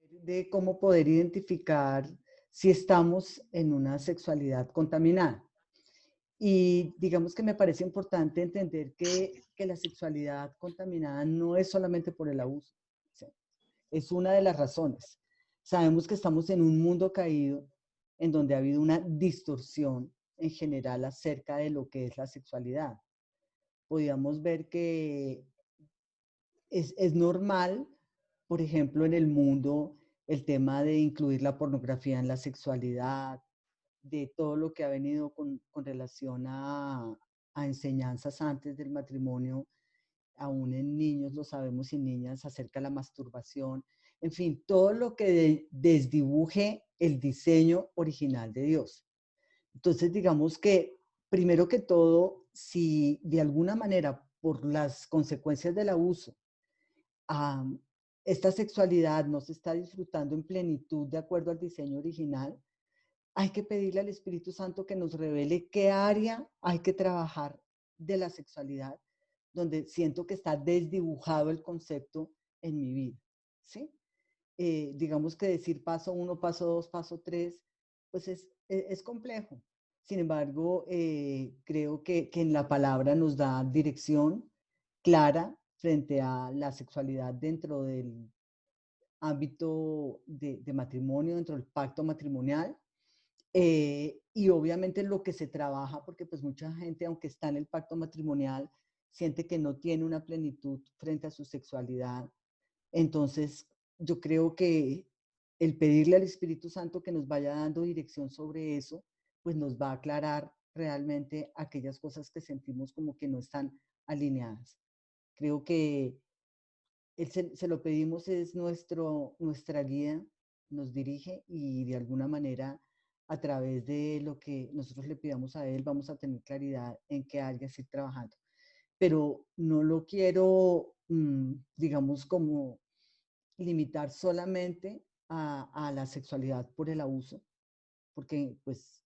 de cómo poder identificar si estamos en una sexualidad contaminada. Y digamos que me parece importante entender que la sexualidad contaminada no es solamente por el abuso, ¿sí? Es una de las razones. Sabemos que estamos en un mundo caído en donde ha habido una distorsión en general acerca de lo que es la sexualidad. Podíamos ver que es normal, por ejemplo, en el mundo, el tema de incluir la pornografía en la sexualidad, de todo lo que ha venido con relación a enseñanzas antes del matrimonio, aún en niños, lo sabemos, y niñas, acerca de la masturbación, en fin, todo lo que desdibuje el diseño original de Dios. Entonces, digamos que, primero que todo, si de alguna manera, por las consecuencias del abuso, um, esta sexualidad no se está disfrutando en plenitud de acuerdo al diseño original, hay que pedirle al Espíritu Santo que nos revele qué área hay que trabajar de la sexualidad, donde siento que está desdibujado el concepto en mi vida, ¿sí? Digamos que decir paso uno, paso dos, paso tres, pues es complejo. Sin embargo, creo que en la palabra nos da dirección clara frente a la sexualidad dentro del ámbito de matrimonio, dentro del pacto matrimonial. Y obviamente lo que se trabaja, porque pues mucha gente, aunque está en el pacto matrimonial, siente que no tiene una plenitud frente a su sexualidad. Entonces, yo creo que el pedirle al Espíritu Santo que nos vaya dando dirección sobre eso, pues nos va a aclarar realmente aquellas cosas que sentimos como que no están alineadas. Creo que se lo pedimos, es nuestra guía, nos dirige y de alguna manera a través de lo que nosotros le pidamos a Él vamos a tener claridad en qué áreas ir trabajando. Pero no lo quiero, digamos, como limitar solamente a la sexualidad por el abuso, porque pues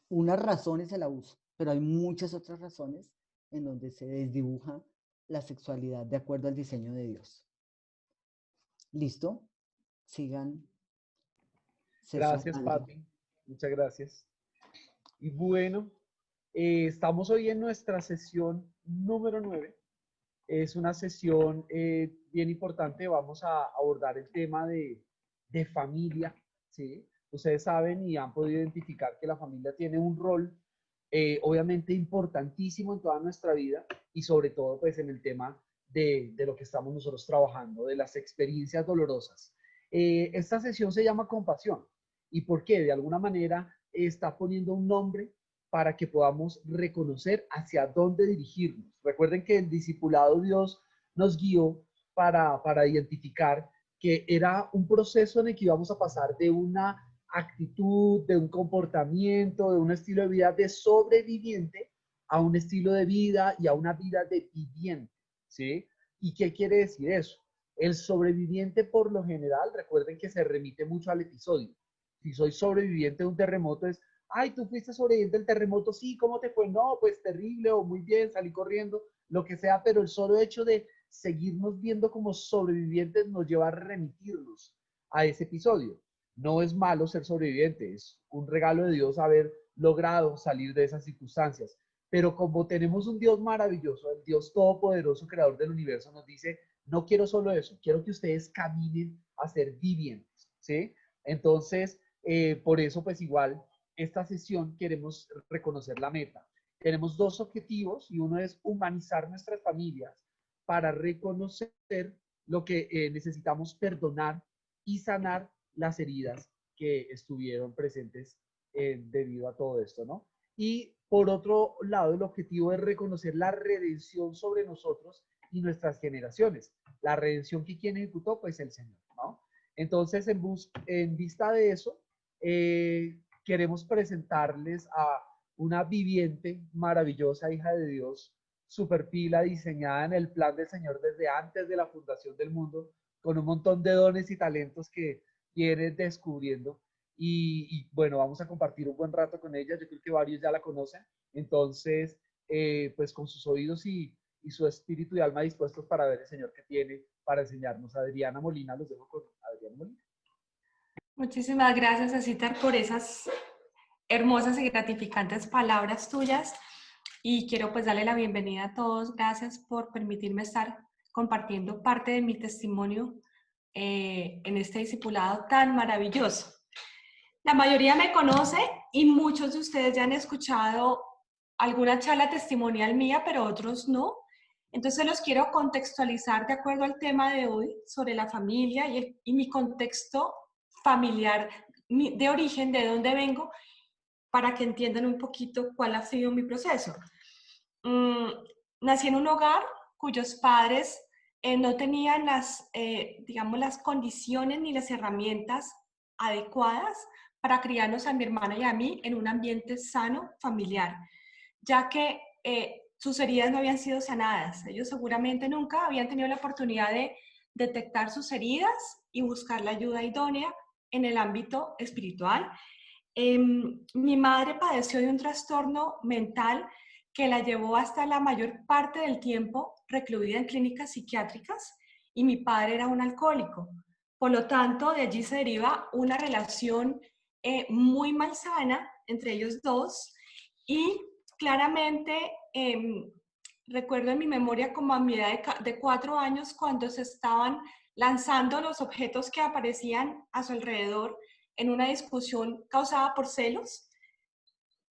una razón es el abuso, pero hay muchas otras razones en donde se desdibuja la sexualidad de acuerdo al diseño de Dios. ¿Listo? Sigan. César, Gracias, Andrew. Pati. Muchas gracias. Y bueno, estamos hoy en nuestra sesión número 9. Es una sesión bien importante. Vamos a abordar el tema de familia, ¿sí? Ustedes saben y han podido identificar que la familia tiene un rol obviamente importantísimo en toda nuestra vida y sobre todo pues en el tema de lo que estamos nosotros trabajando, de las experiencias dolorosas. Esta sesión se llama compasión. ¿Y por qué? De alguna manera está poniendo un nombre para que podamos reconocer hacia dónde dirigirnos. Recuerden que el discipulado Dios nos guió para identificar que era un proceso en el que íbamos a pasar de una actitud, de un comportamiento, de un estilo de vida de sobreviviente a un estilo de vida y a una vida de viviente, ¿sí? ¿Y qué quiere decir eso? El sobreviviente por lo general, recuerden que se remite mucho al episodio. Si soy sobreviviente de un terremoto es, ay, tú fuiste sobreviviente del terremoto, sí, ¿cómo te fue? No, pues terrible o muy bien, salí corriendo, lo que sea, pero el solo hecho de seguirnos viendo como sobrevivientes nos lleva a remitirnos a ese episodio. No es malo ser sobreviviente, es un regalo de Dios haber logrado salir de esas circunstancias. Pero como tenemos un Dios maravilloso, el Dios todopoderoso, creador del universo, nos dice, no quiero solo eso, quiero que ustedes caminen a ser vivientes, ¿sí? Entonces, por eso, pues igual, esta sesión queremos reconocer la meta. Tenemos dos objetivos y uno es humanizar nuestras familias para reconocer lo que necesitamos perdonar y sanar las heridas que estuvieron presentes debido a todo esto, ¿no? Y por otro lado, el objetivo es reconocer la redención sobre nosotros y nuestras generaciones. La redención que quien ejecutó, pues el Señor, ¿no? Entonces, en vista de eso, queremos presentarles a una viviente, maravillosa hija de Dios, super pila, diseñada en el plan del Señor desde antes de la fundación del mundo, con un montón de dones y talentos que viene descubriendo. Bueno, vamos a compartir un buen rato con ella. Yo creo que varios ya la conocen. Entonces, pues con sus oídos y su espíritu y alma dispuestos para ver el Señor que tiene para enseñarnos. Adriana Molina, los dejo con Adriana Molina. Muchísimas gracias, Asitar, por esas hermosas y gratificantes palabras tuyas. Y quiero pues darle la bienvenida a todos. Gracias por permitirme estar compartiendo parte de mi testimonio en este discipulado tan maravilloso. La mayoría me conoce y muchos de ustedes ya han escuchado alguna charla testimonial mía, pero otros no. Entonces los quiero contextualizar de acuerdo al tema de hoy sobre la familia y mi contexto familiar de origen, de dónde vengo, para que entiendan un poquito cuál ha sido mi proceso. Nací en un hogar cuyos padres no tenían digamos, las condiciones ni las herramientas adecuadas para criarnos a mi hermana y a mí en un ambiente sano, familiar, ya que sus heridas no habían sido sanadas. Ellos seguramente nunca habían tenido la oportunidad de detectar sus heridas y buscar la ayuda idónea en el ámbito espiritual. Mi madre padeció de un trastorno mental que la llevó hasta la mayor parte del tiempo recluida en clínicas psiquiátricas, y mi padre era un alcohólico. Por lo tanto, de allí se deriva una relación muy malsana entre ellos dos, y claramente recuerdo en mi memoria como a mi edad de 4 años, cuando se estaban lanzando los objetos que aparecían a su alrededor en una discusión causada por celos,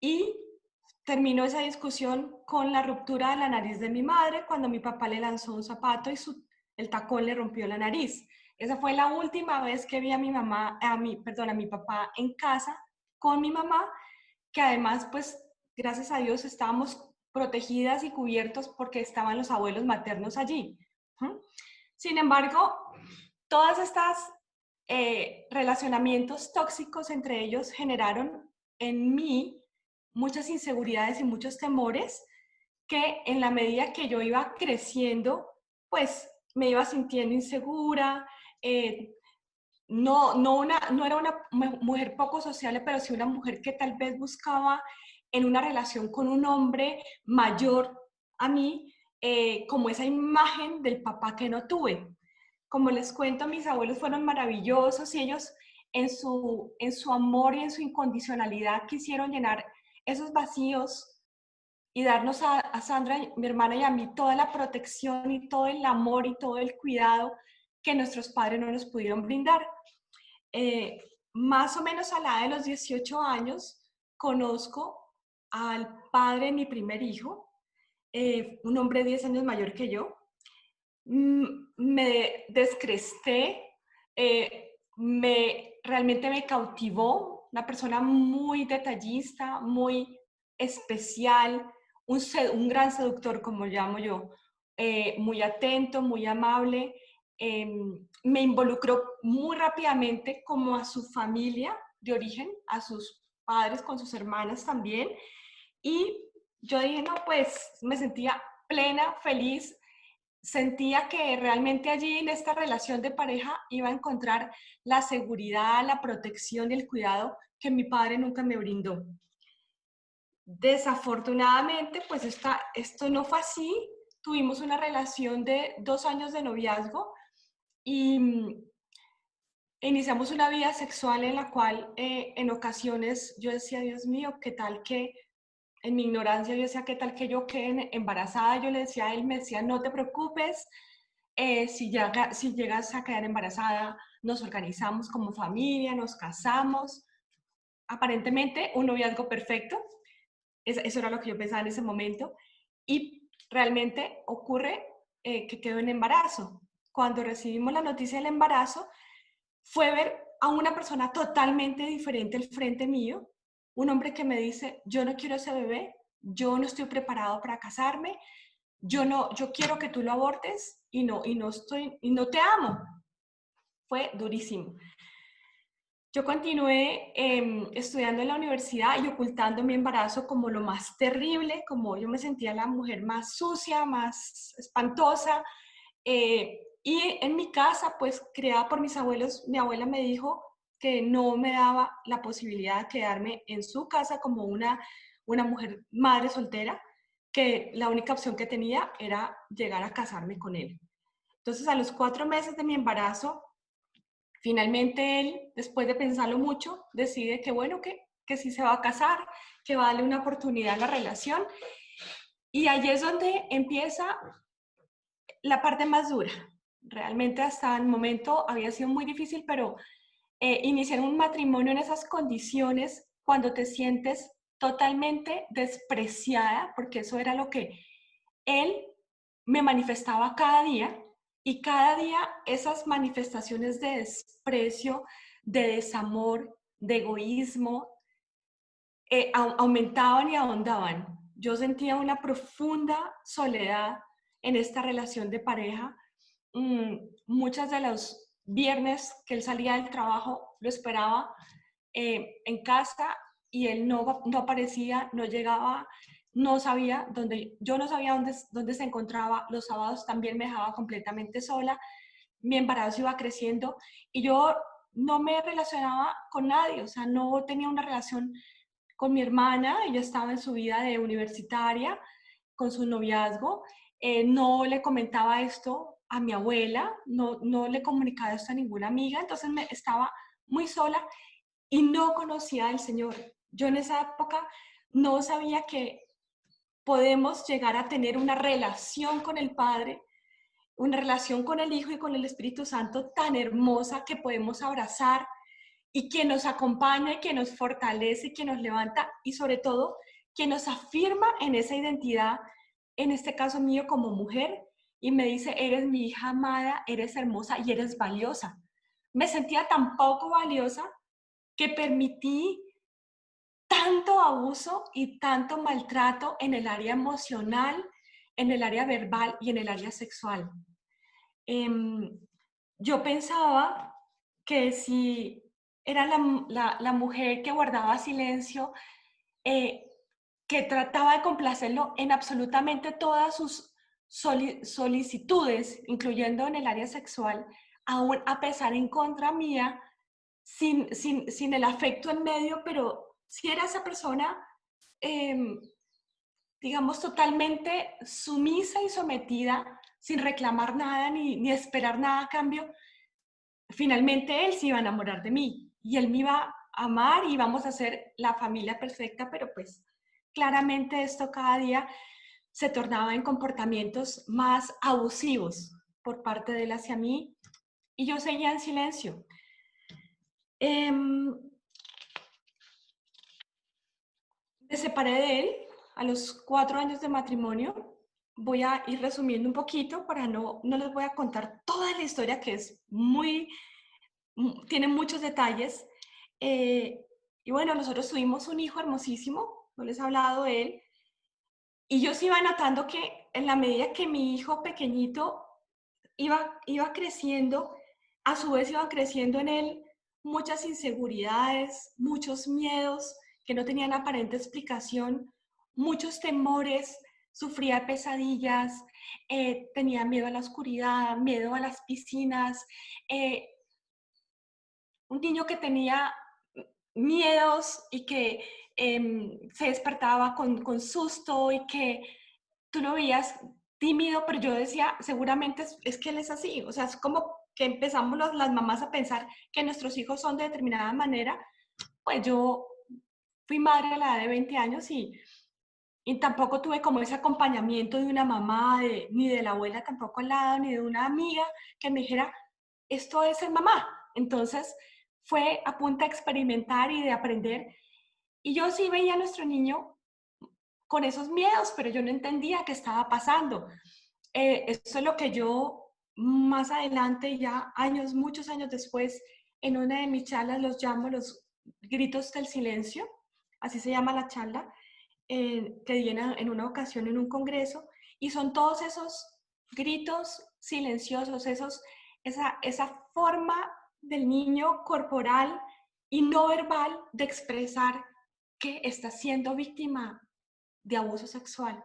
y terminó esa discusión con la ruptura de la nariz de mi madre cuando mi papá le lanzó un zapato y el tacón le rompió la nariz. Esa fue la última vez que vi a mi papá en casa con mi mamá, que además, pues, gracias a Dios estábamos protegidas y cubiertos porque estaban los abuelos maternos allí. Sin embargo, todas estas relacionamientos tóxicos entre ellos generaron en mí muchas inseguridades y muchos temores que, en la medida que yo iba creciendo, pues me iba sintiendo insegura. No era una mujer poco sociable, pero sí una mujer que tal vez buscaba en una relación con un hombre mayor a mí, como esa imagen del papá que no tuve. Como les cuento, mis abuelos fueron maravillosos y ellos en su amor y en su incondicionalidad quisieron llenar esos vacíos y darnos a Sandra, mi hermana, y a mí toda la protección y todo el amor y todo el cuidado que nuestros padres no nos pudieron brindar. Más o menos a la edad de los 18 años, conozco al padre de mi primer hijo, un hombre 10 años mayor que yo. Me descresté, realmente me cautivó, una persona muy detallista, muy especial, un gran seductor, como llamo yo, muy atento, muy amable. Me involucró muy rápidamente como a su familia de origen, a sus padres con sus hermanas también, y yo dije, no, pues me sentía plena, feliz. Sentía que realmente allí en esta relación de pareja iba a encontrar la seguridad, la protección y el cuidado que mi padre nunca me brindó. Desafortunadamente, pues esto no fue así. Tuvimos una relación de 2 años de noviazgo y iniciamos una vida sexual en la cual en ocasiones yo decía, Dios mío, ¿qué tal que en mi ignorancia yo decía, qué tal que yo quede embarazada? Yo le decía a él, me decía, no te preocupes, si llegas a quedar embarazada, nos organizamos como familia, nos casamos. Aparentemente un noviazgo perfecto, eso era lo que yo pensaba en ese momento, y realmente ocurre que quedo en embarazo. Cuando recibimos la noticia del embarazo, fue ver a una persona totalmente diferente al frente mío, un hombre que me dice, yo no quiero ese bebé, yo no estoy preparado para casarme, yo quiero que tú lo abortes y no te amo. Fue durísimo. Yo continué estudiando en la universidad y ocultando mi embarazo como lo más terrible, como yo me sentía la mujer más sucia, más espantosa. Y en mi casa, pues criada por mis abuelos, mi abuela me dijo que no me daba la posibilidad de quedarme en su casa como una mujer madre soltera, que la única opción que tenía era llegar a casarme con él. Entonces, a los 4 meses de mi embarazo, Finalmente él, después de pensarlo mucho, decide que bueno, que sí se va a casar, que va a darle una oportunidad a la relación. Y allí es donde empieza la parte más dura. Realmente hasta el momento había sido muy difícil, pero iniciar un matrimonio en esas condiciones, cuando te sientes totalmente despreciada, porque eso era lo que él me manifestaba cada día, y cada día esas manifestaciones de desprecio, de desamor, de egoísmo, aumentaban y ahondaban. Yo sentía una profunda soledad en esta relación de pareja. Muchas de los viernes que él salía del trabajo lo esperaba en casa y él no aparecía, no llegaba, no sabía dónde, yo no sabía dónde se encontraba. Los sábados también me dejaba completamente sola. Mi embarazo iba creciendo y yo no me relacionaba con nadie, o sea, no tenía una relación con mi hermana. Ella estaba en su vida de universitaria, con su noviazgo. No le comentaba esto a mi abuela, no le comunicaba esto a ninguna amiga, entonces estaba muy sola y no conocía al Señor. Yo en esa época no sabía que podemos llegar a tener una relación con el Padre, una relación con el Hijo y con el Espíritu Santo tan hermosa, que podemos abrazar y que nos acompaña, que nos fortalece, que nos levanta y sobre todo que nos afirma en esa identidad, en este caso mío como mujer, y me dice: eres mi hija amada, eres hermosa y eres valiosa. Me sentía tan poco valiosa que permití tanto abuso y tanto maltrato en el área emocional, en el área verbal y en el área sexual. Em, yo pensaba que si era la mujer que guardaba silencio, eh, que trataba de complacerlo en absolutamente todas sus solicitudes, incluyendo en el área sexual, aún a pesar en contra mía, sin el afecto en medio, pero si era esa persona, eh, digamos, totalmente sumisa y sometida, sin reclamar nada ni esperar nada a cambio. Finalmente él se iba a enamorar de mí y él me iba a amar y íbamos a ser la familia perfecta, pero pues claramente esto cada día se tornaba en comportamientos más abusivos por parte de él hacia mí y yo seguía en silencio. Me separé de él a los 4 años de matrimonio. Voy a ir resumiendo un poquito para no les voy a contar toda la historia, que es tiene muchos detalles. Y bueno, nosotros tuvimos un hijo hermosísimo, no les he hablado de él, y yo sí iba notando que en la medida que mi hijo pequeñito iba creciendo, a su vez iban creciendo en él muchas inseguridades, muchos miedos que no tenían aparente explicación, muchos temores, sufría pesadillas, tenía miedo a la oscuridad, miedo a las piscinas, un niño que tenía miedos y que se despertaba con susto y que tú lo veías tímido, pero yo decía, seguramente es que él es así. O sea, es como que empezamos las mamás a pensar que nuestros hijos son de determinada manera. Pues yo fui madre a la edad de 20 años y tampoco tuve como ese acompañamiento de una mamá, ni de la abuela tampoco al lado, ni de una amiga que me dijera, esto es ser mamá. Entonces fue a punta de experimentar y de aprender. Y yo sí veía a nuestro niño con esos miedos, pero yo no entendía qué estaba pasando. Eso es lo que yo más adelante, ya años, muchos años después, en una de mis charlas los llamo los gritos del silencio, así se llama la charla, que di en una ocasión en un congreso, y son todos esos gritos silenciosos, esa forma del niño corporal y no verbal de expresar que está siendo víctima de abuso sexual.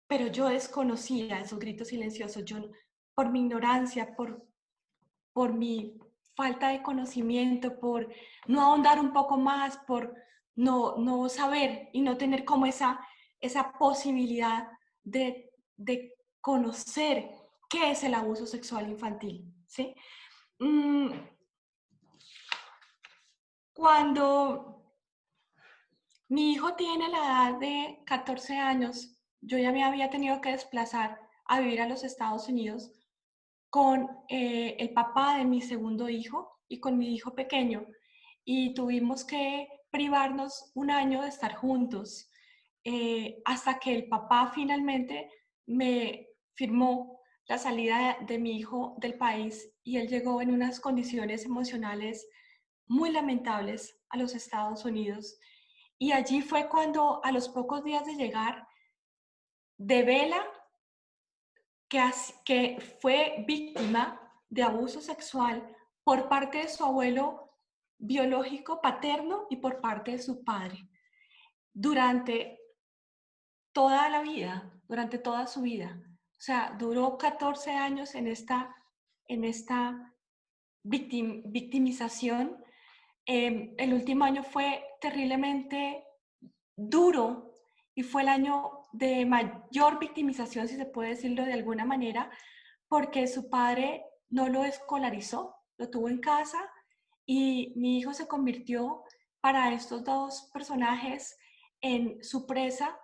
Pero yo desconocía esos gritos silenciosos, yo por mi ignorancia, por mi falta de conocimiento, por no ahondar un poco más, por no saber y no tener como esa posibilidad de conocer qué es el abuso sexual infantil, ¿sí? Cuando mi hijo tiene la edad de 14 años, yo ya me había tenido que desplazar a vivir a los Estados Unidos con el papá de mi segundo hijo y con mi hijo pequeño. Y tuvimos que privarnos un año de estar juntos hasta que el papá finalmente me firmó la salida de mi hijo del país y él llegó en unas condiciones emocionales muy lamentables a los Estados Unidos. Y allí fue cuando a los pocos días de llegar, devela que fue víctima de abuso sexual por parte de su abuelo biológico paterno y por parte de su padre durante toda la vida, durante toda su vida. O sea, duró 14 años en esta victimización. El último año fue terriblemente duro y fue el año de mayor victimización, si se puede decirlo de alguna manera, porque su padre no lo escolarizó, lo tuvo en casa y mi hijo se convirtió para estos dos personajes en su presa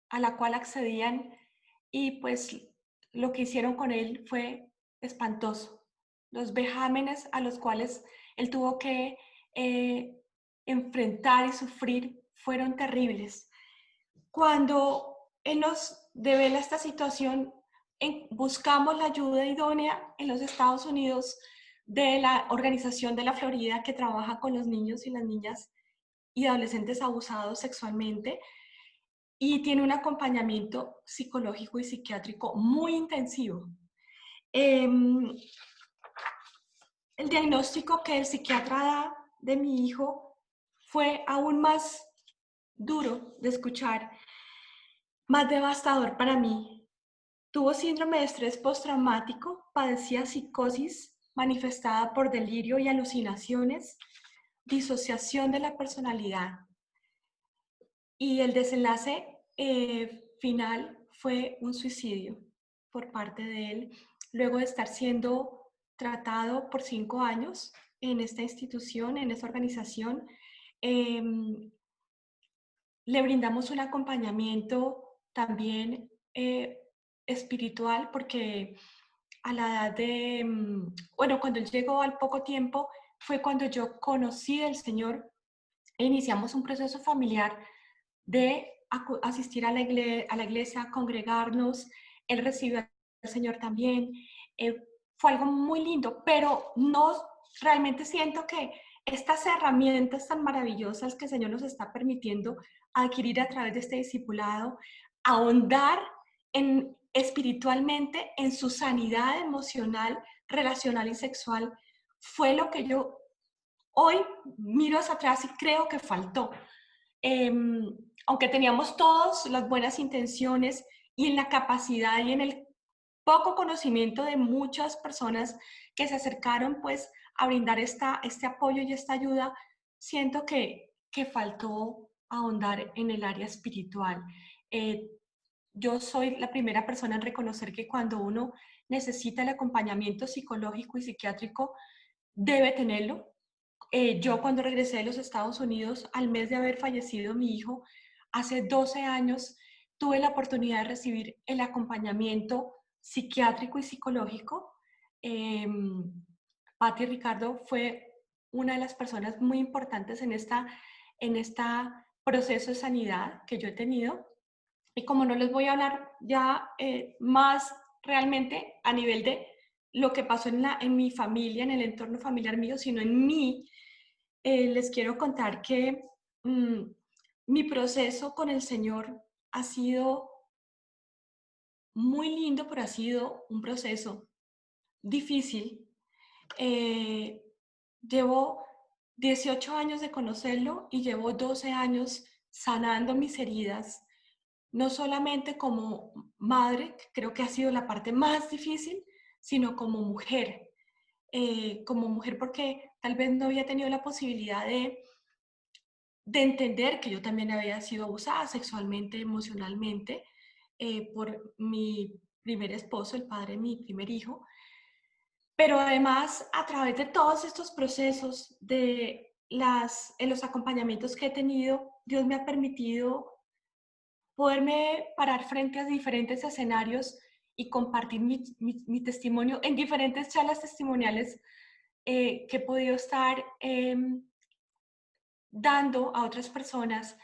a la cual accedían y pues lo que hicieron con él fue espantoso. Los vejámenes a los cuales él tuvo que enfrentar y sufrir fueron terribles. Cuando él nos devela esta situación, buscamos la ayuda idónea en los Estados Unidos de la Organización de la Florida que trabaja con los niños y las niñas y adolescentes abusados sexualmente y tiene un acompañamiento psicológico y psiquiátrico muy intensivo. El diagnóstico que el psiquiatra da de mi hijo fue aún más duro de escuchar, más devastador para mí. Tuvo síndrome de estrés postraumático, padecía psicosis manifestada por delirio y alucinaciones, disociación de la personalidad. Y el desenlace final fue un suicidio por parte de él, luego de estar siendo tratado por 5 años en esta institución, en esta organización. Le brindamos un acompañamiento también espiritual porque a la edad de, bueno, cuando él llegó al poco tiempo fue cuando yo conocí al Señor e iniciamos un proceso familiar de asistir a la iglesia, congregarnos. Él recibió al Señor también. Fue algo muy lindo, pero no realmente siento que estas herramientas tan maravillosas que el Señor nos está permitiendo adquirir a través de este discipulado, ahondar espiritualmente en su sanidad emocional, relacional y sexual, fue lo que yo hoy miro hacia atrás y creo que faltó. Aunque teníamos todas las buenas intenciones y en la capacidad y en el poco conocimiento de muchas personas que se acercaron pues a brindar este apoyo y esta ayuda, siento que faltó ahondar en el área espiritual. Yo soy la primera persona en reconocer que cuando uno necesita el acompañamiento psicológico y psiquiátrico, debe tenerlo. Yo cuando regresé de los Estados Unidos, al mes de haber fallecido mi hijo, hace 12 años, tuve la oportunidad de recibir el acompañamiento psiquiátrico y psicológico. Patti Ricardo fue una de las personas muy importantes en este proceso de sanidad que yo he tenido. Y como no les voy a hablar ya más realmente a nivel de lo que pasó en mi familia, en el entorno familiar mío, sino en mí, les quiero contar que mi proceso con el Señor ha sido muy lindo, pero ha sido un proceso difícil. Llevo 18 años de conocerlo y llevo 12 años sanando mis heridas, no solamente como madre, que creo que ha sido la parte más difícil, sino como mujer porque tal vez no había tenido la posibilidad de entender que yo también había sido abusada sexualmente, emocionalmente, por mi primer esposo, el padre de mi primer hijo. Pero además, a través de todos estos procesos de en los acompañamientos que he tenido, Dios me ha permitido poderme parar frente a diferentes escenarios y compartir mi testimonio en diferentes charlas testimoniales que he podido estar dando a otras personas.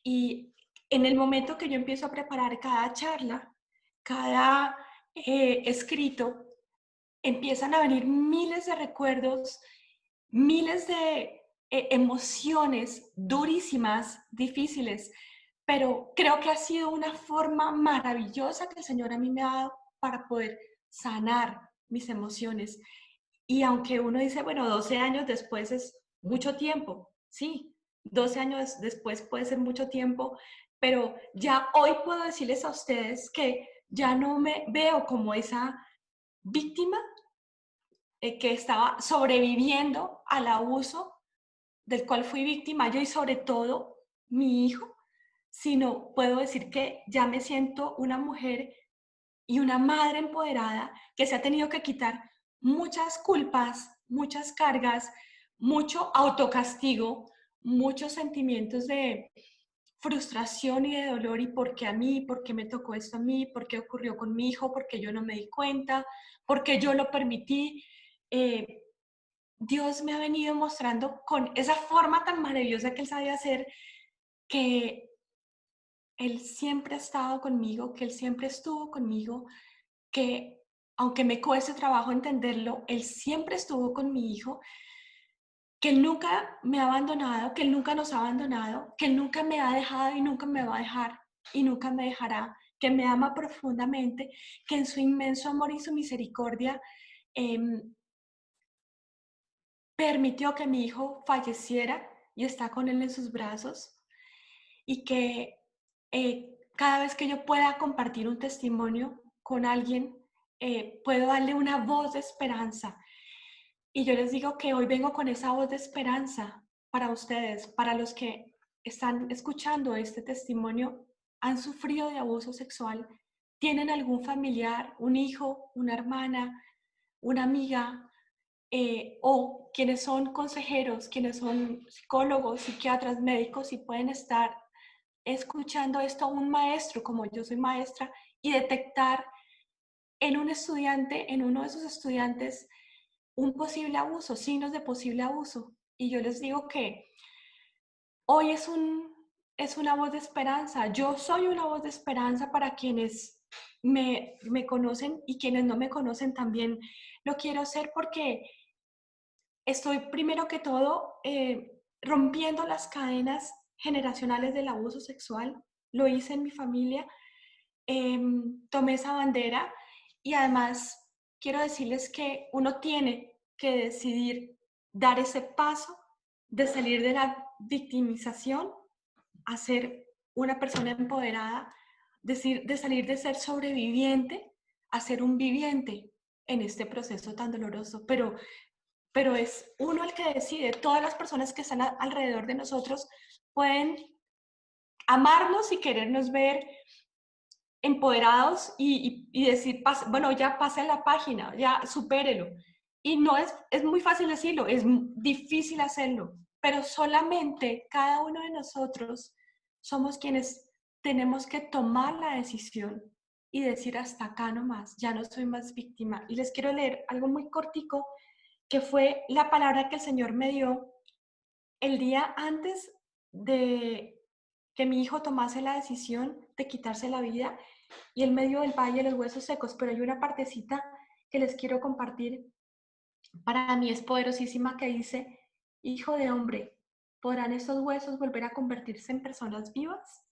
Y en el momento que yo empiezo a preparar cada charla, cada escrito, empiezan a venir miles de recuerdos, miles de emociones durísimas, difíciles, pero creo que ha sido una forma maravillosa que el Señor a mí me ha dado para poder sanar mis emociones. Y aunque uno dice, bueno, 12 años después es mucho tiempo, sí, 12 años después puede ser mucho tiempo, pero ya hoy puedo decirles a ustedes que ya no me veo como esa víctima que estaba sobreviviendo al abuso del cual fui víctima yo y sobre todo mi hijo, sino puedo decir que ya me siento una mujer y una madre empoderada que se ha tenido que quitar muchas culpas, muchas cargas, mucho autocastigo, muchos sentimientos de frustración y de dolor y por qué a mí, por qué me tocó esto a mí, por qué ocurrió con mi hijo, por qué yo no me di cuenta, por qué yo lo permití. Eh, Dios me ha venido mostrando con esa forma tan maravillosa que Él sabe hacer, que Él siempre ha estado conmigo, que Él siempre estuvo conmigo, que aunque me cueste trabajo entenderlo, Él siempre estuvo con mi hijo, que Él nunca me ha abandonado, que Él nunca nos ha abandonado, que Él nunca me ha dejado y nunca me va a dejar y nunca me dejará, que me ama profundamente, que en su inmenso amor y su misericordia permitió que mi hijo falleciera y está con él en sus brazos y que cada vez que yo pueda compartir un testimonio con alguien, puedo darle una voz de esperanza. Y yo les digo que hoy vengo con esa voz de esperanza para ustedes, para los que están escuchando este testimonio, han sufrido de abuso sexual, tienen algún familiar, un hijo, una hermana, una amiga, o quienes son consejeros, quienes son psicólogos, psiquiatras, médicos y pueden estar escuchando esto a un maestro, como yo soy maestra, y detectar en un estudiante, en uno de sus estudiantes, un posible abuso, signos de posible abuso. Y yo les digo que hoy es una voz de esperanza. Yo soy una voz de esperanza para quienes me conocen y quienes no me conocen también lo quiero hacer porque estoy primero que todo rompiendo las cadenas generacionales del abuso sexual. Lo hice en mi familia, tomé esa bandera y además quiero decirles que uno tiene que decidir dar ese paso de salir de la victimización a ser una persona empoderada, de salir de ser sobreviviente a ser un viviente en este proceso tan doloroso. Pero es uno el que decide. Todas las personas que están alrededor de nosotros pueden amarnos y querernos ver empoderados y decir, bueno, ya pase la página, ya supérelo. Y no es muy fácil decirlo, es difícil hacerlo, pero solamente cada uno de nosotros somos quienes tenemos que tomar la decisión y decir hasta acá nomás, ya no soy más víctima. Y les quiero leer algo muy cortico que fue la palabra que el Señor me dio el día antes de que mi hijo tomase la decisión de quitarse la vida y el medio del valle de los huesos secos, pero hay una partecita que les quiero compartir. Para mí es poderosísima que dice, hijo de hombre, ¿podrán estos huesos volver a convertirse en personas vivas?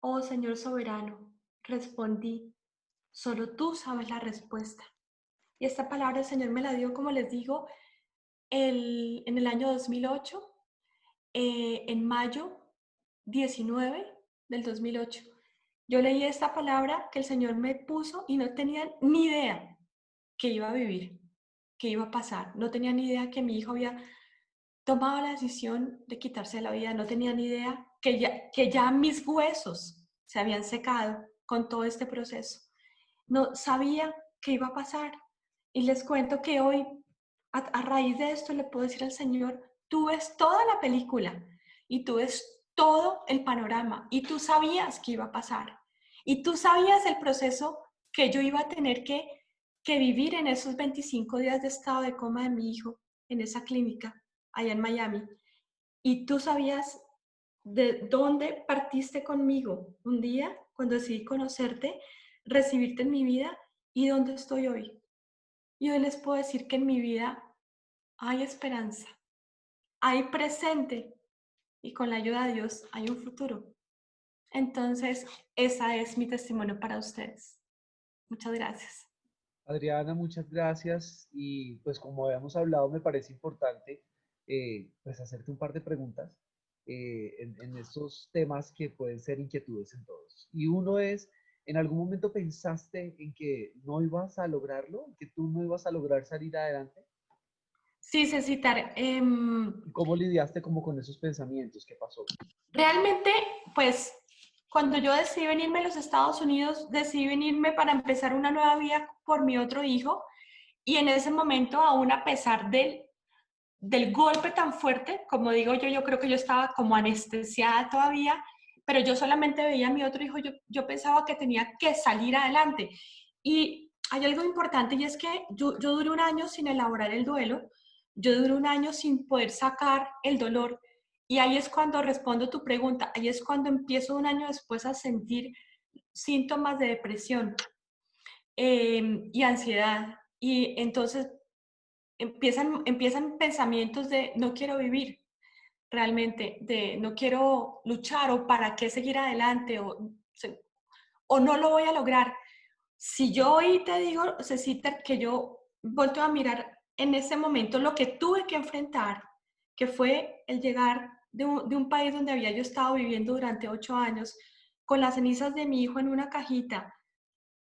Oh Señor soberano, respondí, solo tú sabes la respuesta. Y esta palabra el Señor me la dio, como les digo, en el año 2008, en mayo 19 del 2008. Yo leí esta palabra que el Señor me puso y no tenía ni idea que iba a vivir, que iba a pasar. No tenía ni idea que mi hijo había tomado la decisión de quitarse la vida. No tenía ni idea que ya mis huesos se habían secado con todo este proceso. No sabía qué iba a pasar. Y les cuento que hoy, a raíz de esto, le puedo decir al Señor, tú ves toda la película y tú ves todo el panorama y tú sabías que iba a pasar y tú sabías el proceso que yo iba a tener que vivir en esos 25 días de estado de coma de mi hijo en esa clínica allá en Miami. Y tú sabías de dónde partiste conmigo un día cuando decidí conocerte, recibirte en mi vida y dónde estoy hoy. Y hoy les puedo decir que en mi vida hay esperanza, hay presente y con la ayuda de Dios hay un futuro. Entonces, esa es mi testimonio para ustedes. Muchas gracias. Adriana, muchas gracias. Y pues como habíamos hablado, me parece importante pues hacerte un par de preguntas en estos temas que pueden ser inquietudes en todos. Y uno es, ¿en algún momento pensaste en que no ibas a lograrlo? ¿Que tú no ibas a lograr salir adelante? Sí, Cecitar, ¿Y cómo lidiaste como con esos pensamientos? ¿Qué pasó? realmente, pues, cuando yo decidí venirme a los Estados Unidos, decidí venirme para empezar una nueva vida por mi otro hijo. Y en ese momento, aún a pesar del golpe tan fuerte, como digo yo, yo creo que yo estaba como anestesiada todavía, pero yo solamente veía a mi otro hijo, yo pensaba que tenía que salir adelante. Y hay algo importante y es que yo duré un año sin elaborar el duelo, yo duré un año sin poder sacar el dolor. Y ahí es cuando respondo tu pregunta, ahí es cuando empiezo un año después a sentir síntomas de depresión y ansiedad. Y entonces empiezan pensamientos de no quiero vivir realmente, de no quiero luchar o para qué seguir adelante o no lo voy a lograr. Si yo hoy te digo, Cecita, que yo vuelto a mirar en ese momento lo que tuve que enfrentar, que fue el llegar de un país donde había yo estado viviendo durante 8 años, con las cenizas de mi hijo en una cajita,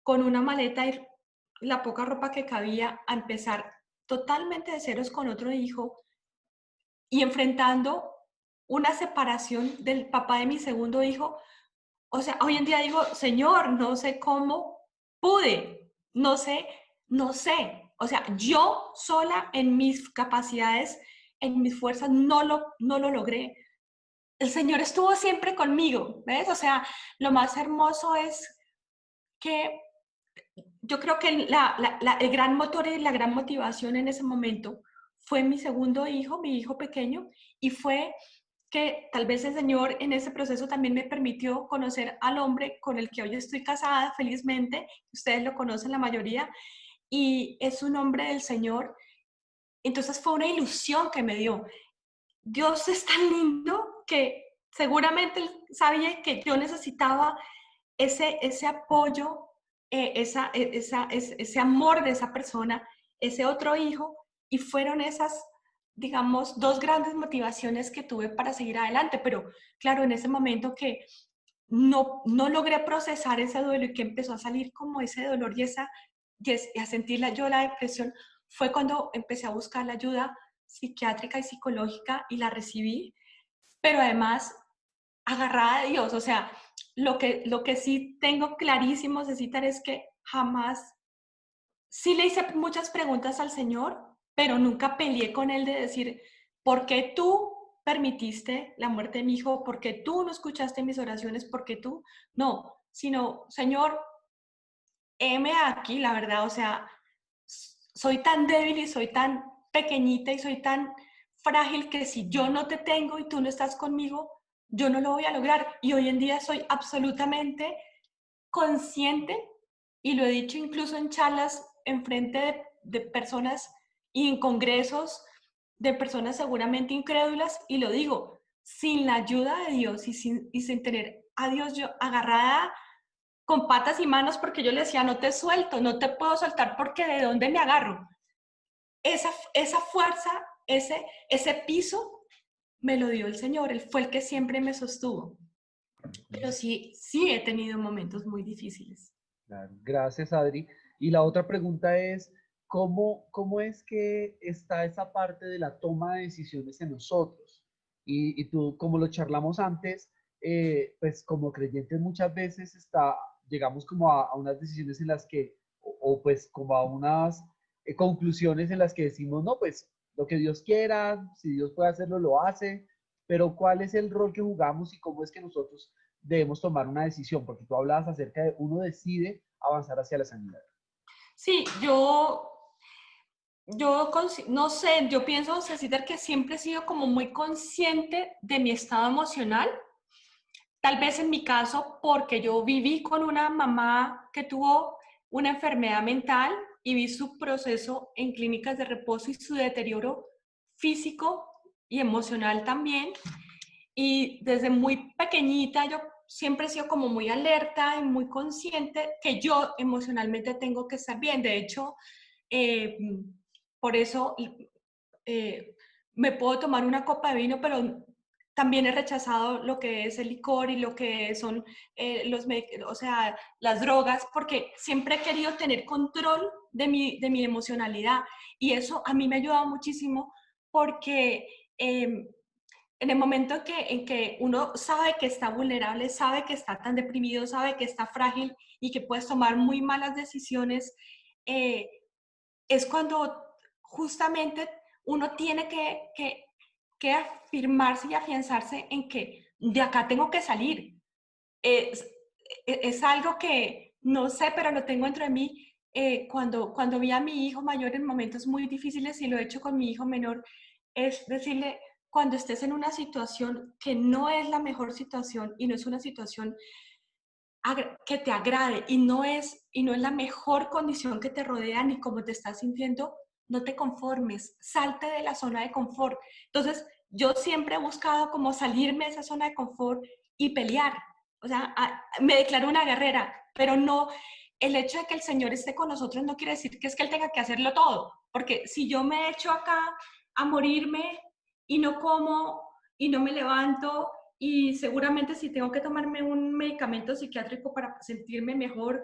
con una maleta y la poca ropa que cabía, a empezar totalmente de ceros con otro hijo y enfrentando una separación del papá de mi segundo hijo. O sea, hoy en día digo, Señor, no sé cómo pude, no sé. O sea, yo sola en mis capacidades, en mis fuerzas, no lo logré. El Señor estuvo siempre conmigo, ¿ves? O sea, lo más hermoso es que yo creo que el gran motor y la gran motivación en ese momento fue mi segundo hijo, mi hijo pequeño, y fue que tal vez el Señor en ese proceso también me permitió conocer al hombre con el que hoy estoy casada, felizmente. Ustedes lo conocen la mayoría, y es un hombre del Señor. Entonces fue una ilusión que me dio. Dios es tan lindo que seguramente él sabía que yo necesitaba ese apoyo, ese amor de esa persona, ese otro hijo, y fueron esas, digamos, dos grandes motivaciones que tuve para seguir adelante. Pero claro, en ese momento que no logré procesar ese duelo y que empezó a salir como ese dolor y a sentir yo la depresión, fue cuando empecé a buscar la ayuda psiquiátrica y psicológica y la recibí, pero además agarrada de Dios. O sea, lo que sí tengo clarísimo, Cecitar, es que jamás, sí le hice muchas preguntas al Señor, pero nunca peleé con Él de decir, ¿por qué tú permitiste la muerte de mi hijo? ¿Por qué tú no escuchaste mis oraciones? ¿Por qué tú? No, sino, Señor, heme aquí, la verdad, o sea, soy tan débil y soy tan pequeñita y soy tan frágil que si yo no te tengo y tú no estás conmigo, yo no lo voy a lograr. Y hoy en día soy absolutamente consciente, y lo he dicho incluso en charlas en frente de personas y en congresos de personas seguramente incrédulas, y lo digo, sin la ayuda de Dios y sin tener a Dios yo agarrada con patas y manos, porque yo le decía, no te suelto, no te puedo soltar porque ¿de dónde me agarro? Esa fuerza, ese piso me lo dio el Señor, Él fue el que siempre me sostuvo. Pero sí he tenido momentos muy difíciles. Claro, gracias, Adri. Y la otra pregunta es, ¿cómo es que está esa parte de la toma de decisiones en nosotros? Y tú, como lo charlamos antes, pues como creyentes muchas veces llegamos como a unas decisiones en las que, pues como a unas conclusiones en las que decimos, no, pues lo que Dios quiera, si Dios puede hacerlo, lo hace, pero ¿cuál es el rol que jugamos y cómo es que nosotros debemos tomar una decisión? Porque tú hablabas acerca de uno decide avanzar hacia la sanidad. Sí, no sé, yo pienso, Cecilia, que siempre he sido como muy consciente de mi estado emocional. Tal vez en mi caso, porque yo viví con una mamá que tuvo una enfermedad mental y vi su proceso en clínicas de reposo y su deterioro físico y emocional también. Y desde muy pequeñita yo siempre he sido como muy alerta y muy consciente que yo emocionalmente tengo que estar bien. De hecho, eh, por eso me puedo tomar una copa de vino, pero también he rechazado lo que es el licor y lo que son o sea, las drogas, porque siempre he querido tener control de mi emocionalidad. Y eso a mí me ha ayudado muchísimo porque en el momento en que uno sabe que está vulnerable, sabe que está tan deprimido, sabe que está frágil y que puedes tomar muy malas decisiones, eh, es cuando justamente uno tiene que afirmarse y afianzarse en que de acá tengo que salir. Es, es algo que no sé, pero lo tengo dentro de mí. Cuando vi a mi hijo mayor en momentos muy difíciles y lo he hecho con mi hijo menor, es decirle, cuando estés en una situación que no es la mejor situación y no es una situación que te agrade y no es la mejor condición que te rodea ni cómo te estás sintiendo, no te conformes, salte de la zona de confort. Entonces, yo siempre he buscado como salirme de esa zona de confort y pelear. O sea, me declaro una guerrera, pero no, el hecho de que el Señor esté con nosotros no quiere decir que es que Él tenga que hacerlo todo, porque si yo me echo acá a morirme y no como y no me levanto y seguramente si tengo que tomarme un medicamento psiquiátrico para sentirme mejor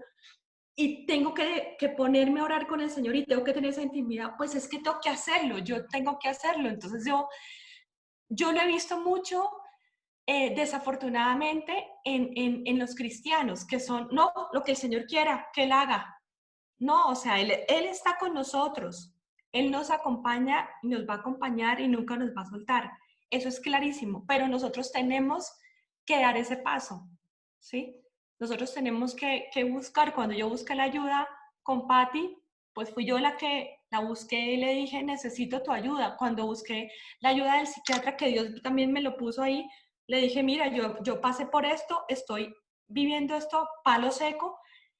y tengo que ponerme a orar con el Señor y tengo que tener esa intimidad, pues es que tengo que hacerlo, yo tengo que hacerlo. Entonces yo lo he visto mucho, desafortunadamente, en los cristianos, que son, no, lo que el Señor quiera, que Él haga. No, o sea, él está con nosotros. Él nos acompaña y nos va a acompañar y nunca nos va a soltar. Eso es clarísimo, pero nosotros tenemos que dar ese paso, ¿sí? Nosotros tenemos que buscar, cuando yo busqué la ayuda con Patty, pues fui yo la que la busqué y le dije, necesito tu ayuda. Cuando busqué la ayuda del psiquiatra, que Dios también me lo puso ahí, le dije, mira, yo pasé por esto, estoy viviendo esto palo seco,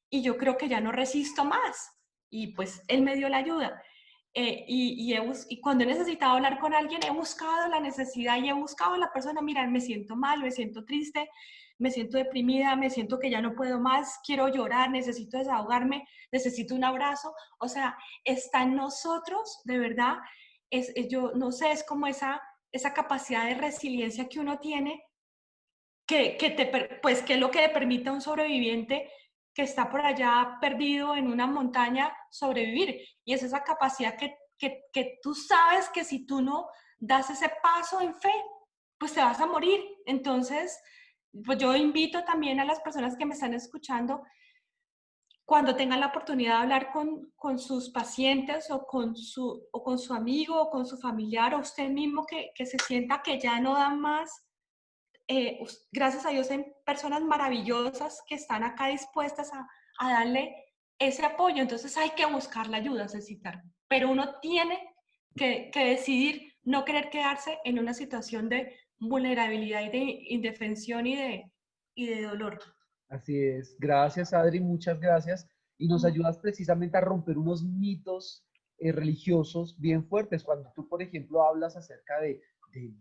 y yo creo que ya no resisto más. Y pues él me dio la ayuda. Y cuando he necesitado hablar con alguien, he buscado la necesidad y he buscado a la persona, mira, me siento mal, me siento triste, me siento deprimida, me siento que ya no puedo más, quiero llorar, necesito desahogarme, necesito un abrazo. O sea, está en nosotros, de verdad, yo no sé, es como esa capacidad de resiliencia que uno tiene, pues que es lo que le permite a un sobreviviente que está por allá perdido en una montaña sobrevivir. Y es esa capacidad que tú sabes que si tú no das ese paso en fe, pues te vas a morir. Entonces, pues yo invito también a las personas que me están escuchando, cuando tengan la oportunidad de hablar con sus pacientes o con su amigo o con su familiar o usted mismo que se sienta que ya no da más, gracias a Dios hay personas maravillosas que están acá dispuestas a darle ese apoyo. Entonces hay que buscar la ayuda, necesitar. Pero uno tiene que decidir no querer quedarse en una situación de vulnerabilidad y de indefensión y de dolor. Así es. Gracias, Adri, muchas gracias. Y nos ayudas precisamente a romper unos mitos religiosos bien fuertes. Cuando tú, por ejemplo, hablas acerca de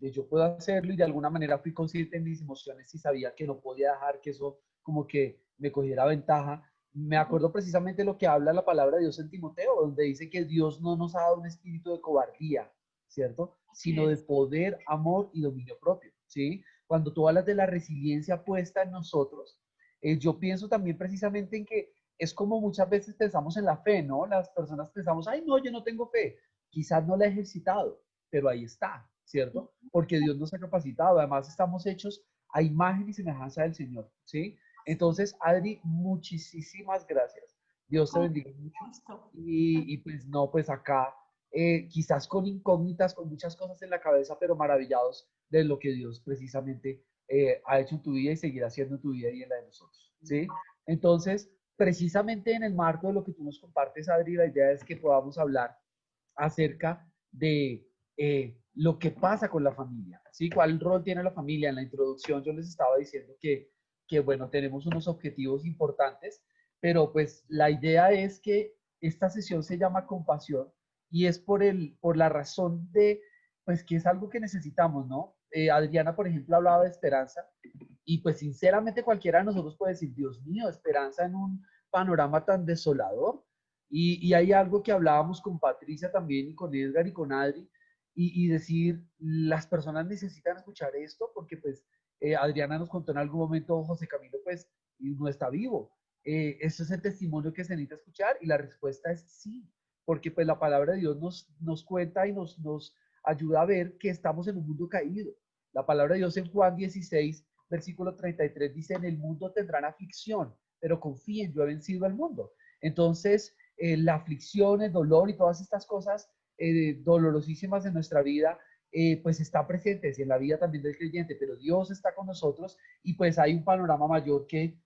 yo puedo hacerlo y de alguna manera fui consciente de mis emociones y sabía que no podía dejar que eso como que me cogiera ventaja. Me acuerdo precisamente lo que habla la palabra de Dios en Timoteo, donde dice que Dios no nos ha dado un espíritu de cobardía, ¿cierto? Sino de poder, amor y dominio propio, ¿sí? Cuando tú hablas de la resiliencia puesta en nosotros, yo pienso también precisamente en que es como muchas veces pensamos en la fe, ¿no? Las personas pensamos, ay, no, yo no tengo fe. Quizás no la he ejercitado, pero ahí está, ¿cierto? Porque Dios nos ha capacitado. Además, estamos hechos a imagen y semejanza del Señor, ¿sí? Entonces, Adri, muchísimas gracias. Dios te bendiga mucho. Y pues no, pues acá quizás con incógnitas, con muchas cosas en la cabeza, pero maravillados de lo que Dios precisamente ha hecho en tu vida y seguirá haciendo en tu vida y en la de nosotros, ¿sí? Entonces, precisamente en el marco de lo que tú nos compartes, Adri, la idea es que podamos hablar acerca de lo que pasa con la familia, ¿sí? ¿Cuál rol tiene la familia? En la introducción yo les estaba diciendo bueno, tenemos unos objetivos importantes, pero pues la idea es que esta sesión se llama compasión y es por la razón de, pues que es algo que necesitamos, ¿no? Adriana, por ejemplo, hablaba de esperanza y pues sinceramente cualquiera de nosotros puede decir, Dios mío, esperanza en un panorama tan desolador. Y hay algo que hablábamos con Patricia también y con Edgar y con Adri, y decir, las personas necesitan escuchar esto porque pues Adriana nos contó en algún momento, José Camilo pues no está vivo. Ese es el testimonio que se necesita escuchar y la respuesta es sí, porque pues la palabra de Dios nos cuenta y nos ayuda a ver que estamos en un mundo caído. La palabra de Dios en Juan 16, versículo 33 dice, en el mundo tendrán aflicción, pero confíen, yo he vencido al mundo. Entonces, la aflicción, el dolor y todas estas cosas dolorosísimas en nuestra vida, pues está presentes en la vida también del creyente, pero Dios está con nosotros y pues hay un panorama mayor que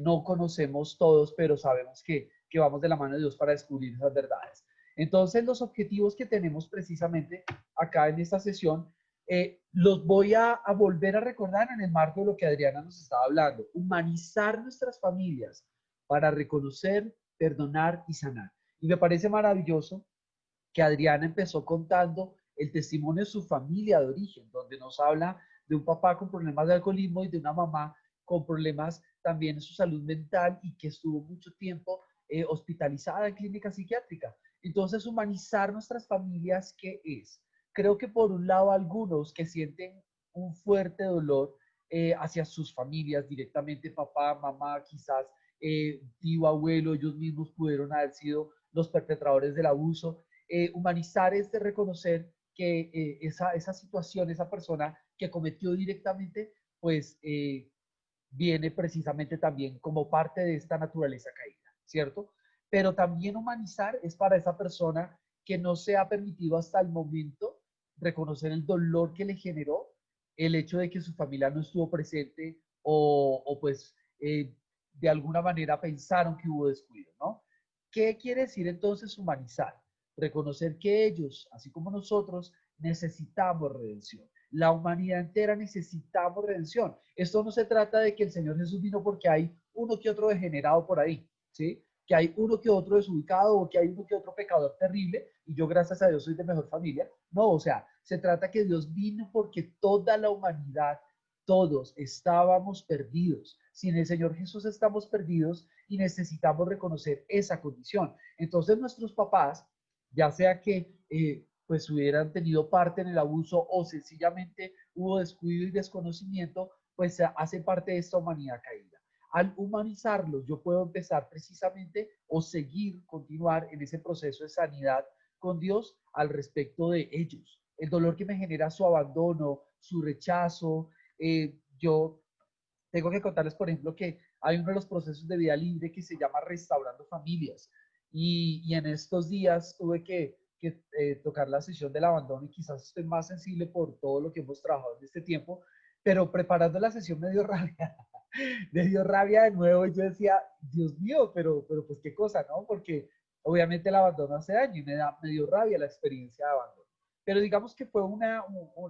no conocemos todos, pero sabemos que vamos de la mano de Dios para descubrir esas verdades. Entonces, los objetivos que tenemos precisamente acá en esta sesión, los voy a volver a recordar en el marco de lo que Adriana nos estaba hablando. Humanizar nuestras familias para reconocer, perdonar y sanar. Y me parece maravilloso que Adriana empezó contando el testimonio de su familia de origen, donde nos habla de un papá con problemas de alcoholismo y de una mamá con problemas también en su salud mental y que estuvo mucho tiempo hospitalizada en clínica psiquiátrica. Entonces, humanizar nuestras familias, ¿qué es? Creo que por un lado algunos que sienten un fuerte dolor hacia sus familias directamente, papá, mamá, quizás tío, abuelo, ellos mismos pudieron haber sido los perpetradores del abuso. Humanizar es de reconocer que esa situación, esa persona que cometió directamente, pues viene precisamente también como parte de esta naturaleza caída, ¿cierto? Pero también humanizar es para esa persona que no se ha permitido hasta el momento reconocer el dolor que le generó el hecho de que su familia no estuvo presente o pues de alguna manera pensaron que hubo descuido, ¿no? ¿Qué quiere decir entonces humanizar? Reconocer que ellos, así como nosotros, necesitamos redención. La humanidad entera necesitamos redención. Esto no se trata de que el Señor Jesús vino porque hay uno que otro degenerado por ahí, ¿sí? Que hay uno que otro desubicado o que hay uno que otro pecador terrible y yo gracias a Dios soy de mejor familia. No, o sea, se trata que Dios vino porque toda la humanidad, todos estábamos perdidos. Sin el Señor Jesús estamos perdidos y necesitamos reconocer esa condición. Entonces nuestros papás, ya sea que pues hubieran tenido parte en el abuso o sencillamente hubo descuido y desconocimiento, pues hace parte de esta humanidad caída. Al humanizarlos, yo puedo empezar precisamente o seguir, continuar en ese proceso de sanidad con Dios al respecto de ellos. El dolor que me genera su abandono, su rechazo. Yo tengo que contarles, por ejemplo, que hay uno de los procesos de vida libre que se llama Restaurando Familias. Y en estos días tuve que tocar la sesión del abandono y quizás estoy más sensible por todo lo que hemos trabajado en este tiempo, pero preparando la sesión me dio rabia, me dio rabia de nuevo y yo decía, Dios mío, pero pues qué cosa, ¿no? Porque obviamente el abandono hace daño y me dio rabia la experiencia de abandono. Pero digamos que fue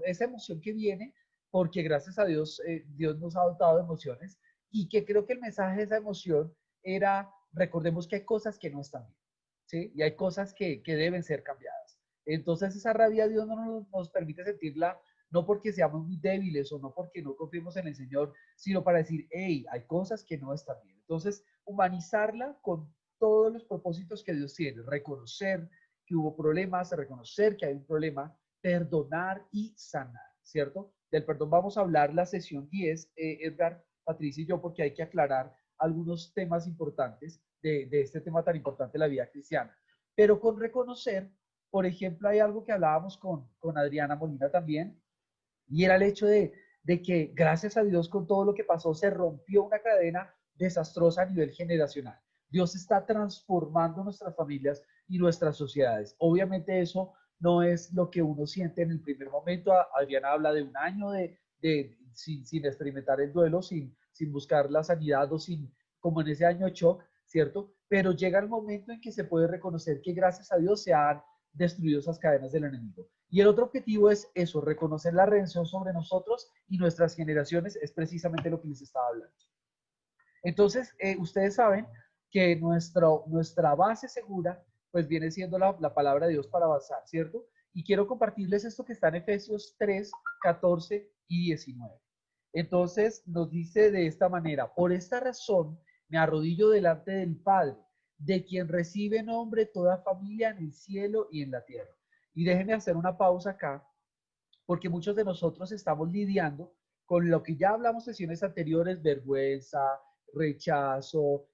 esa emoción que viene porque gracias a Dios, Dios nos ha dotado de emociones y que creo que el mensaje de esa emoción era, recordemos que hay cosas que no están bien, ¿sí? Y hay cosas que deben ser cambiadas. Entonces esa rabia Dios no nos permite sentirla no porque seamos muy débiles o no porque no confiemos en el Señor, sino para decir, hey, hay cosas que no están bien. Entonces, humanizarla con todos los propósitos que Dios tiene, reconocer que hubo problemas, reconocer que hay un problema, perdonar y sanar, ¿cierto? Del perdón vamos a hablar la sesión 10, Edgar, Patricia y yo, porque hay que aclarar algunos temas importantes de este tema tan importante de la vida cristiana. Pero con reconocer, por ejemplo, hay algo que hablábamos con Adriana Molina también, y era el hecho de que gracias a Dios con todo lo que pasó se rompió una cadena desastrosa a nivel generacional. Dios está transformando nuestras familias y nuestras sociedades. Obviamente eso no es lo que uno siente en el primer momento. Adriana habla de un año sin experimentar el duelo, sin buscar la sanidad o sin, como en ese año de shock, ¿cierto? Pero llega el momento en que se puede reconocer que gracias a Dios se han destruido esas cadenas del enemigo. Y el otro objetivo es eso, reconocer la redención sobre nosotros y nuestras generaciones, es precisamente lo que les estaba hablando. Entonces, ustedes saben que nuestra base segura, pues viene siendo la palabra de Dios para avanzar, ¿cierto? Y quiero compartirles esto que está en Efesios 3, 14 y 19. Entonces, nos dice de esta manera: por esta razón me arrodillo delante del Padre, de quien recibe nombre toda familia en el cielo y en la tierra. Y déjenme hacer una pausa acá, porque muchos de nosotros estamos lidiando con lo que ya hablamos en sesiones anteriores: vergüenza, rechazo,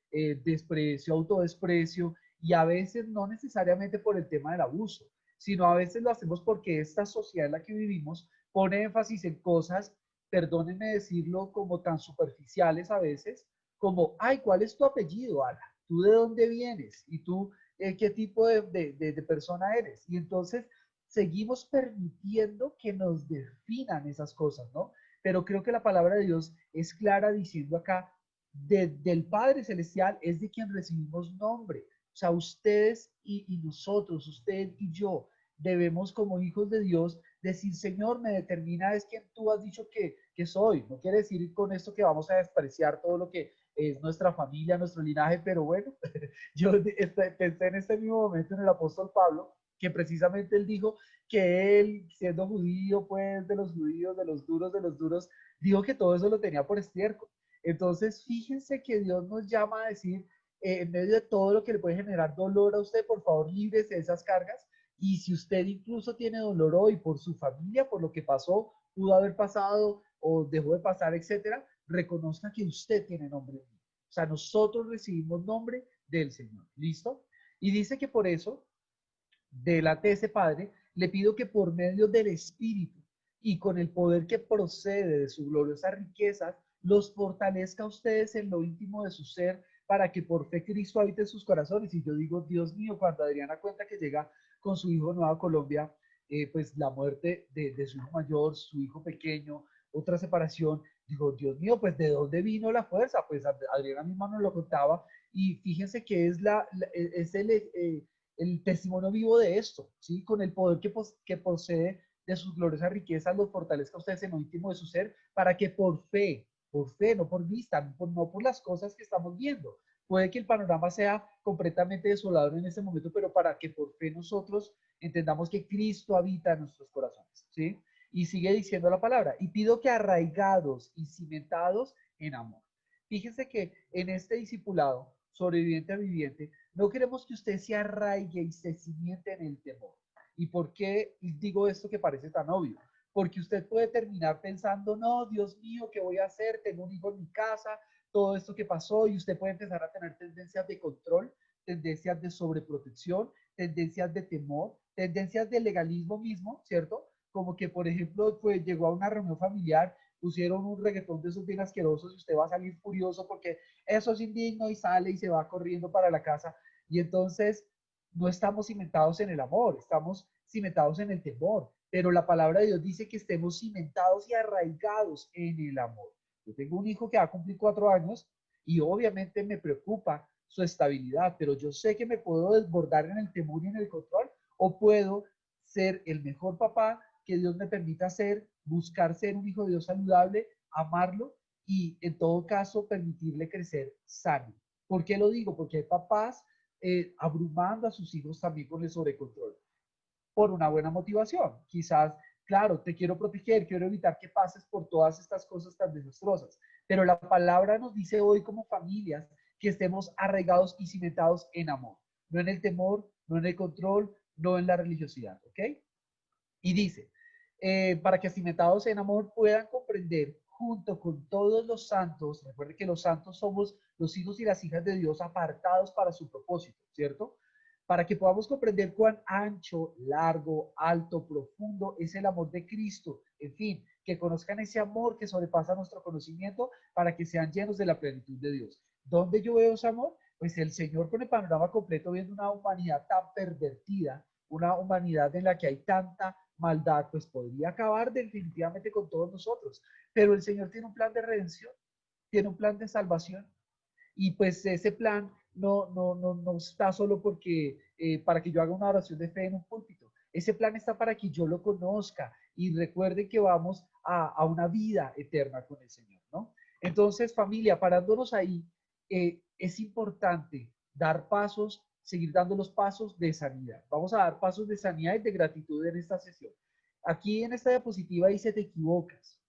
desprecio, autodesprecio, y a veces no necesariamente por el tema del abuso, sino a veces lo hacemos porque esta sociedad en la que vivimos pone énfasis en cosas, perdónenme decirlo, como tan superficiales a veces, como, ay, ¿cuál es tu apellido, Ana? ¿Tú de dónde vienes? ¿Y tú qué tipo de persona eres? Y entonces seguimos permitiendo que nos definan esas cosas, ¿no? Pero creo que la palabra de Dios es clara diciendo acá: del Padre Celestial es de quien recibimos nombre. O sea, ustedes y nosotros, usted y yo, debemos como hijos de Dios decir: Señor, me determina es quien tú has dicho que soy. No quiere decir con esto que vamos a despreciar todo lo que es nuestra familia, nuestro linaje, pero bueno, yo pensé en este mismo momento en el apóstol Pablo, que precisamente él dijo que él, siendo judío, pues de los judíos, de los duros, dijo que todo eso lo tenía por estiércol. Entonces, fíjense que Dios nos llama a decir, en medio de todo lo que le puede generar dolor a usted, por favor, líbrese de esas cargas. Y si usted incluso tiene dolor hoy por su familia, por lo que pasó, pudo haber pasado o dejó de pasar, etcétera, reconozca que usted tiene nombre en mí. O sea, nosotros recibimos nombre del Señor. ¿Listo? Y dice que por eso, delante de ese Padre, le pido que por medio del Espíritu y con el poder que procede de sus gloriosas riquezas, los fortalezca a ustedes en lo íntimo de su ser, para que por fe Cristo habite en sus corazones. Y yo digo, Dios mío, cuando Adriana cuenta que llega con su hijo Nueva Colombia, pues la muerte de su hijo mayor, su hijo pequeño, otra separación, digo, Dios mío, pues ¿de dónde vino la fuerza? Pues Adriana misma nos lo contaba, y fíjense que es el testimonio vivo de esto, ¿sí? Con el poder que posee de sus gloriosas riquezas, los fortalezca a ustedes en lo íntimo de su ser, para que por fe, no por vista, no por las cosas que estamos viendo. Puede que el panorama sea completamente desolador en este momento, pero para que por fe nosotros entendamos que Cristo habita en nuestros corazones, ¿sí? Y sigue diciendo la palabra: y pido que arraigados y cimentados en amor. Fíjense que en este discipulado, sobreviviente a viviente, no queremos que usted se arraigue y se cimiente en el temor. ¿Y por qué digo esto que parece tan obvio? Porque usted puede terminar pensando: no, Dios mío, ¿qué voy a hacer? Tengo un hijo en mi casa, todo esto que pasó, y usted puede empezar a tener tendencias de control, tendencias de sobreprotección, tendencias de temor, tendencias de legalismo mismo, ¿cierto? Como que, por ejemplo, pues llegó a una reunión familiar, pusieron un reggaetón de esos bien asquerosos y usted va a salir furioso porque eso es indigno, y sale y se va corriendo para la casa. Y entonces no estamos cimentados en el amor, estamos cimentados en el temor. Pero la palabra de Dios dice que estemos cimentados y arraigados en el amor. Yo tengo un hijo que va a cumplir 4 años y obviamente me preocupa su estabilidad, pero yo sé que me puedo desbordar en el temor y en el control, o puedo ser el mejor papá que Dios me permita ser, buscar ser un hijo de Dios saludable, amarlo y en todo caso permitirle crecer sano. ¿Por qué lo digo? Porque hay papás abrumando a sus hijos también con el sobrecontrol por una buena motivación. Quizás, claro, te quiero proteger, quiero evitar que pases por todas estas cosas tan desastrosas. Pero la palabra nos dice hoy como familias que estemos arraigados y cimentados en amor, no en el temor, no en el control, no en la religiosidad, ¿ok? Y dice, para que cimentados en amor puedan comprender junto con todos los santos, recuerden que los santos somos los hijos y las hijas de Dios apartados para su propósito, ¿cierto? Para que podamos comprender cuán ancho, largo, alto, profundo es el amor de Cristo. En fin, que conozcan ese amor que sobrepasa nuestro conocimiento, para que sean llenos de la plenitud de Dios. ¿Dónde yo veo ese amor? pues el Señor con el panorama completo, viendo una humanidad tan pervertida, una humanidad en la que hay tanta maldad, pues podría acabar definitivamente con todos nosotros. Pero el Señor tiene un plan de redención, tiene un plan de salvación, y pues ese plan no está solo porque, para que yo haga una oración de fe en un púlpito. Ese plan está para que yo lo conozca y recuerde que vamos a una vida eterna con el Señor, ¿no? Entonces, familia, parándonos ahí, es importante dar pasos, seguir dando los pasos de sanidad. Vamos a dar pasos de sanidad y de gratitud en esta sesión. Aquí en esta diapositiva dice te equivocas.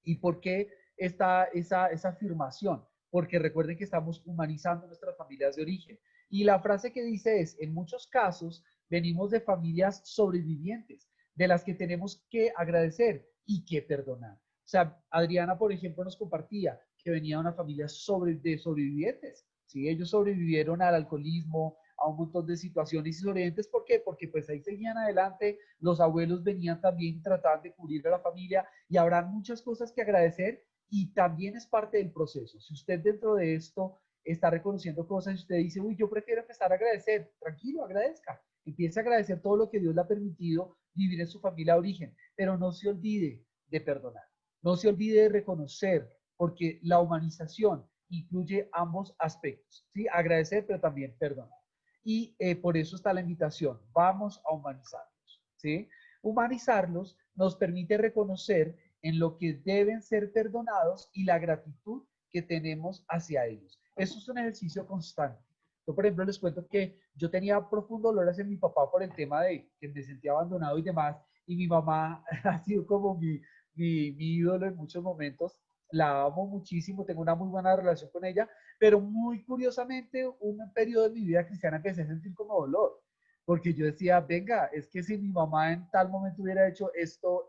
¿Y por qué está esa afirmación? Porque recuerden que estamos humanizando nuestras familias de origen. Y la frase que dice es, en muchos casos, venimos de familias sobrevivientes, de las que tenemos que agradecer y que perdonar. O sea, Adriana, por ejemplo, nos compartía que venía de una familia de sobrevivientes. ¿Sí? Ellos sobrevivieron al alcoholismo, a un montón de situaciones y sobrevivientes. ¿Por qué? Porque pues ahí seguían adelante, los abuelos venían también y trataban de cubrir a la familia y habrá muchas cosas que agradecer y también es parte del proceso. Si usted dentro de esto está reconociendo cosas y usted dice, uy, yo prefiero empezar a agradecer, tranquilo, agradezca. Empiece a agradecer todo lo que Dios le ha permitido vivir en su familia de origen, pero no se olvide de perdonar, no se olvide de reconocer, porque la humanización incluye ambos aspectos, ¿sí? Agradecer, pero también perdonar. Y por eso está la invitación, vamos a humanizarlos, ¿sí? Humanizarlos nos permite reconocer en lo que deben ser perdonados y la gratitud que tenemos hacia ellos. Eso es un ejercicio constante. Yo, por ejemplo, les cuento que yo tenía profundo dolor hacia mi papá por el tema de que me sentía abandonado y demás, y mi mamá ha sido como mi ídolo en muchos momentos. La amo muchísimo, tengo una muy buena relación con ella, pero muy curiosamente, un periodo de mi vida cristiana empecé a sentir como dolor, porque yo decía, venga, es que si mi mamá en tal momento hubiera hecho esto,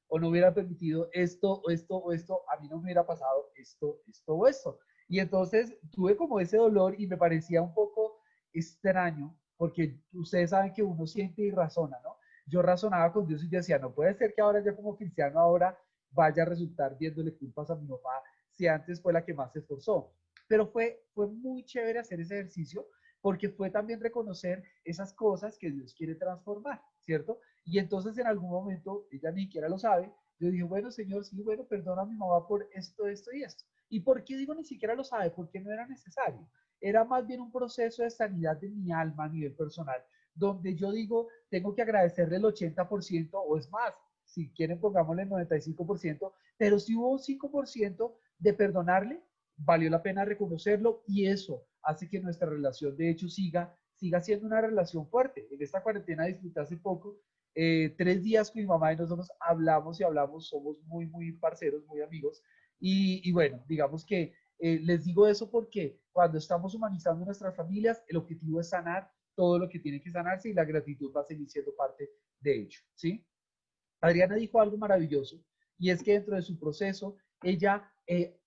o no hubiera permitido esto, a mí no me hubiera pasado esto o esto. Y entonces tuve como ese dolor y me parecía un poco extraño, porque ustedes saben que uno siente y razona, ¿no? Yo razonaba con Dios y yo decía, no puede ser que ahora yo como cristiano ahora vaya a resultar viéndole culpas a mi mamá si antes fue la que más se esforzó. Pero fue muy chévere hacer ese ejercicio porque fue también reconocer esas cosas que Dios quiere transformar, ¿cierto? Y entonces en algún momento, ella ni siquiera lo sabe, yo dije, bueno, Señor, sí, bueno, perdona a mi mamá por esto y esto. ¿Y por qué digo ni siquiera lo sabe? Porque no era necesario. Era más bien un proceso de sanidad de mi alma a nivel personal, donde yo digo, tengo que agradecerle el 80% o es más, si quieren pongámosle el 95%, pero si hubo un 5% de perdonarle, valió la pena reconocerlo y eso hace que nuestra relación de hecho siga siendo una relación fuerte. En esta cuarentena disfruté hace poco 3 días con mi mamá y nosotros hablamos y hablamos, somos muy parceros, muy amigos. Y bueno, digamos que les digo eso porque cuando estamos humanizando nuestras familias, el objetivo es sanar todo lo que tiene que sanarse y la gratitud va a seguir siendo parte de ello, ¿sí? Adriana dijo algo maravilloso y es que dentro de su proceso ella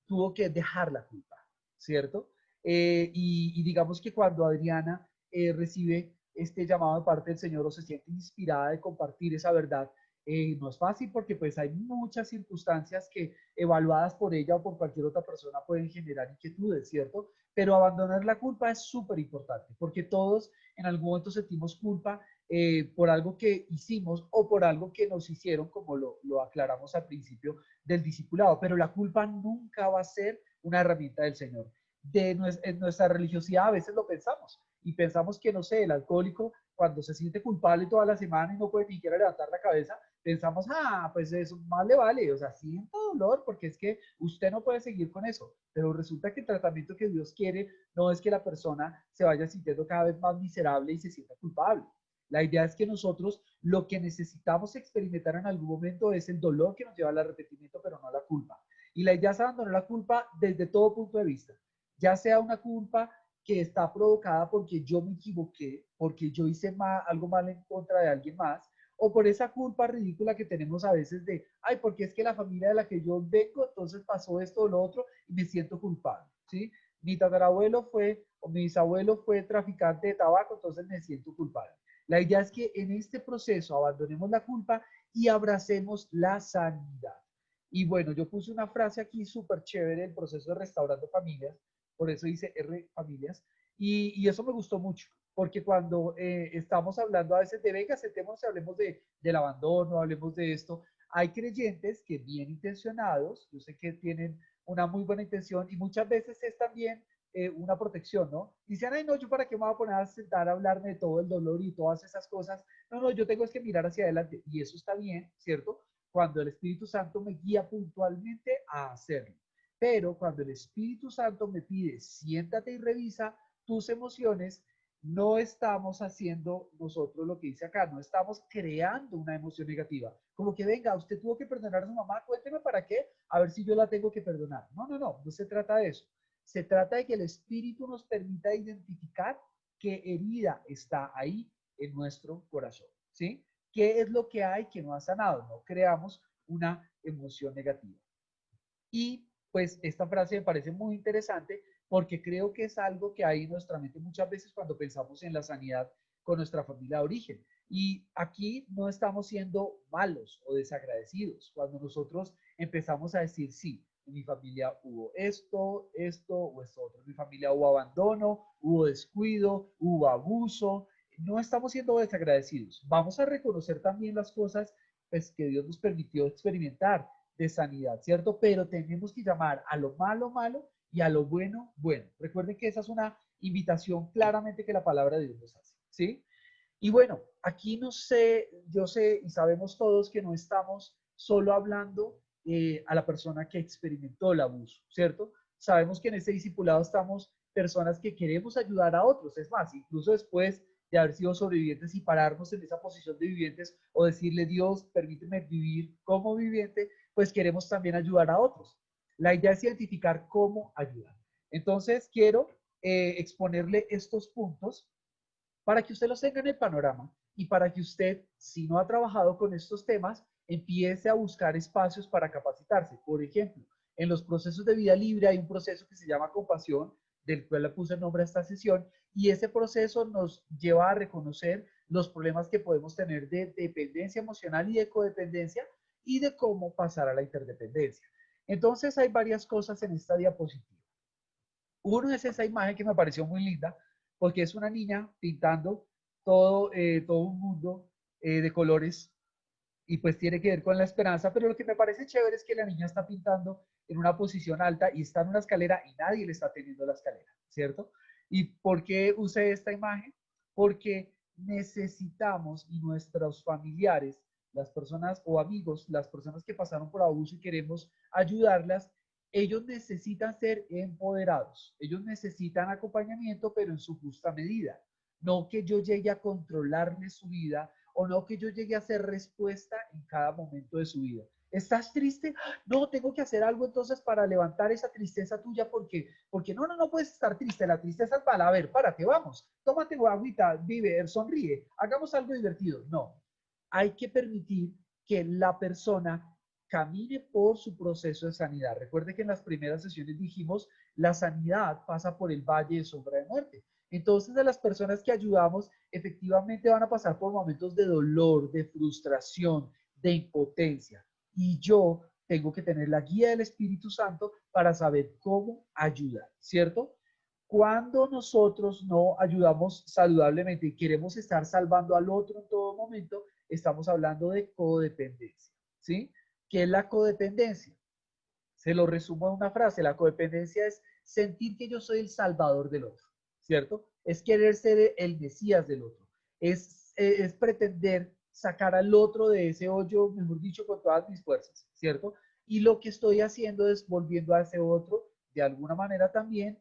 tuvo que dejar la culpa, ¿cierto? Y digamos que cuando Adriana recibe este llamado de parte del Señor o se siente inspirada de compartir esa verdad, no es fácil porque pues hay muchas circunstancias que evaluadas por ella o por cualquier otra persona pueden generar inquietudes, ¿cierto? Pero abandonar la culpa es súper importante porque todos en algún momento sentimos culpa por algo que hicimos o por algo que nos hicieron, como lo aclaramos al principio del discipulado, pero la culpa nunca va a ser una herramienta del Señor. En nuestra religiosidad a veces lo pensamos y pensamos que, no sé, el alcohólico cuando se siente culpable toda la semana y no puede ni siquiera levantar la cabeza, pensamos, pues eso más le vale, o sea, siento dolor porque es que usted no puede seguir con eso, pero resulta que el tratamiento que Dios quiere no es que la persona se vaya sintiendo cada vez más miserable y se sienta culpable. La idea es que nosotros lo que necesitamos experimentar en algún momento es el dolor que nos lleva al arrepentimiento, pero no la culpa. Y la idea es abandonar la culpa desde todo punto de vista, ya sea una culpa que está provocada porque yo me equivoqué, porque yo hice algo mal en contra de alguien más, o por esa culpa ridícula que tenemos a veces de, ay, porque es que la familia de la que yo vengo, entonces pasó esto o lo otro y me siento culpable, ¿sí? Mi tatarabuelo fue, o mi bisabuelo fue traficante de tabaco, entonces me siento culpable. La idea es que en este proceso abandonemos la culpa y abracemos la sanidad. Y bueno, yo puse una frase aquí súper chévere del proceso de Restaurando Familias, por eso dice R familias, y eso me gustó mucho, porque cuando estamos hablando a veces de venga, sentémonos y hablemos del abandono, hablemos de esto, hay creyentes que bien intencionados, yo sé que tienen una muy buena intención y muchas veces es también una protección, ¿no? Dicen, ay, no, yo para qué me voy a poner a sentar a hablarme de todo el dolor y todas esas cosas. No, no, yo tengo es que mirar hacia adelante y eso está bien, ¿cierto? Cuando el Espíritu Santo me guía puntualmente a hacerlo. Pero cuando el Espíritu Santo me pide, siéntate y revisa tus emociones, no estamos haciendo nosotros lo que dice acá, no estamos creando una emoción negativa. Como que venga, usted tuvo que perdonar a su mamá, cuénteme para qué, a ver si yo la tengo que perdonar. No, no, no, no se trata de eso. Se trata de que el Espíritu nos permita identificar qué herida está ahí en nuestro corazón, ¿sí? ¿Qué es lo que hay que no ha sanado? No creamos una emoción negativa. Y pues esta frase me parece muy interesante porque creo que es algo que hay en nuestra mente muchas veces cuando pensamos en la sanidad con nuestra familia de origen. Y aquí no estamos siendo malos o desagradecidos. Cuando nosotros empezamos a decir, sí, en mi familia hubo esto, esto o esto otro. En mi familia hubo abandono, hubo descuido, hubo abuso. No estamos siendo desagradecidos. Vamos a reconocer también las cosas pues, que Dios nos permitió experimentar de sanidad, ¿cierto? Pero tenemos que llamar a lo malo, malo y a lo bueno, bueno. Recuerden que esa es una invitación claramente que la palabra de Dios nos hace, ¿sí? Y bueno, aquí no sé, yo sé y sabemos todos que no estamos solo hablando a la persona que experimentó el abuso, ¿cierto? Sabemos que en este discipulado estamos personas que queremos ayudar a otros, es más, incluso después de haber sido sobrevivientes y pararnos en esa posición de vivientes o decirle, Dios, permíteme vivir como viviente, pues queremos también ayudar a otros. La idea es identificar cómo ayudar. Entonces, quiero exponerle estos puntos para que usted los tenga en el panorama y para que usted, si no ha trabajado con estos temas, empiece a buscar espacios para capacitarse. Por ejemplo, en los procesos de vida libre hay un proceso que se llama compasión, del cual le puse el nombre a esta sesión, y ese proceso nos lleva a reconocer los problemas que podemos tener de dependencia emocional y de codependencia y de cómo pasar a la interdependencia. Entonces hay varias cosas en esta diapositiva. Uno es esa imagen que me pareció muy linda, porque es una niña pintando todo un mundo de colores y pues tiene que ver con la esperanza, pero lo que me parece chévere es que la niña está pintando en una posición alta y está en una escalera y nadie le está teniendo la escalera, ¿cierto? ¿Y por qué usé esta imagen? Porque necesitamos y nuestros familiares, las personas o amigos, las personas que pasaron por abuso y queremos ayudarlas, ellos necesitan ser empoderados, ellos necesitan acompañamiento, pero en su justa medida. No que yo llegue a controlarles su vida o no que yo llegue a hacer respuesta en cada momento de su vida. ¿Estás triste? No, tengo que hacer algo entonces para levantar esa tristeza tuya porque no puedes estar triste, la tristeza es mala. A ver, párate, vamos, tómate agüita, vive, sonríe, hagamos algo divertido. No, hay que permitir que la persona camine por su proceso de sanidad. Recuerde que en las primeras sesiones dijimos, la sanidad pasa por el valle de sombra de muerte. Entonces, de las personas que ayudamos, efectivamente van a pasar por momentos de dolor, de frustración, de impotencia. Y yo tengo que tener la guía del Espíritu Santo para saber cómo ayudar, ¿cierto? Cuando nosotros no ayudamos saludablemente y queremos estar salvando al otro en todo momento, estamos hablando de codependencia, ¿sí? ¿Qué es la codependencia? Se lo resumo en una frase, la codependencia es sentir que yo soy el salvador del otro, ¿cierto? Es querer ser el Mesías del otro, es pretender sacar al otro de ese hoyo, mejor dicho, con todas mis fuerzas, ¿cierto? Y lo que estoy haciendo es volviendo a ese otro, de alguna manera también,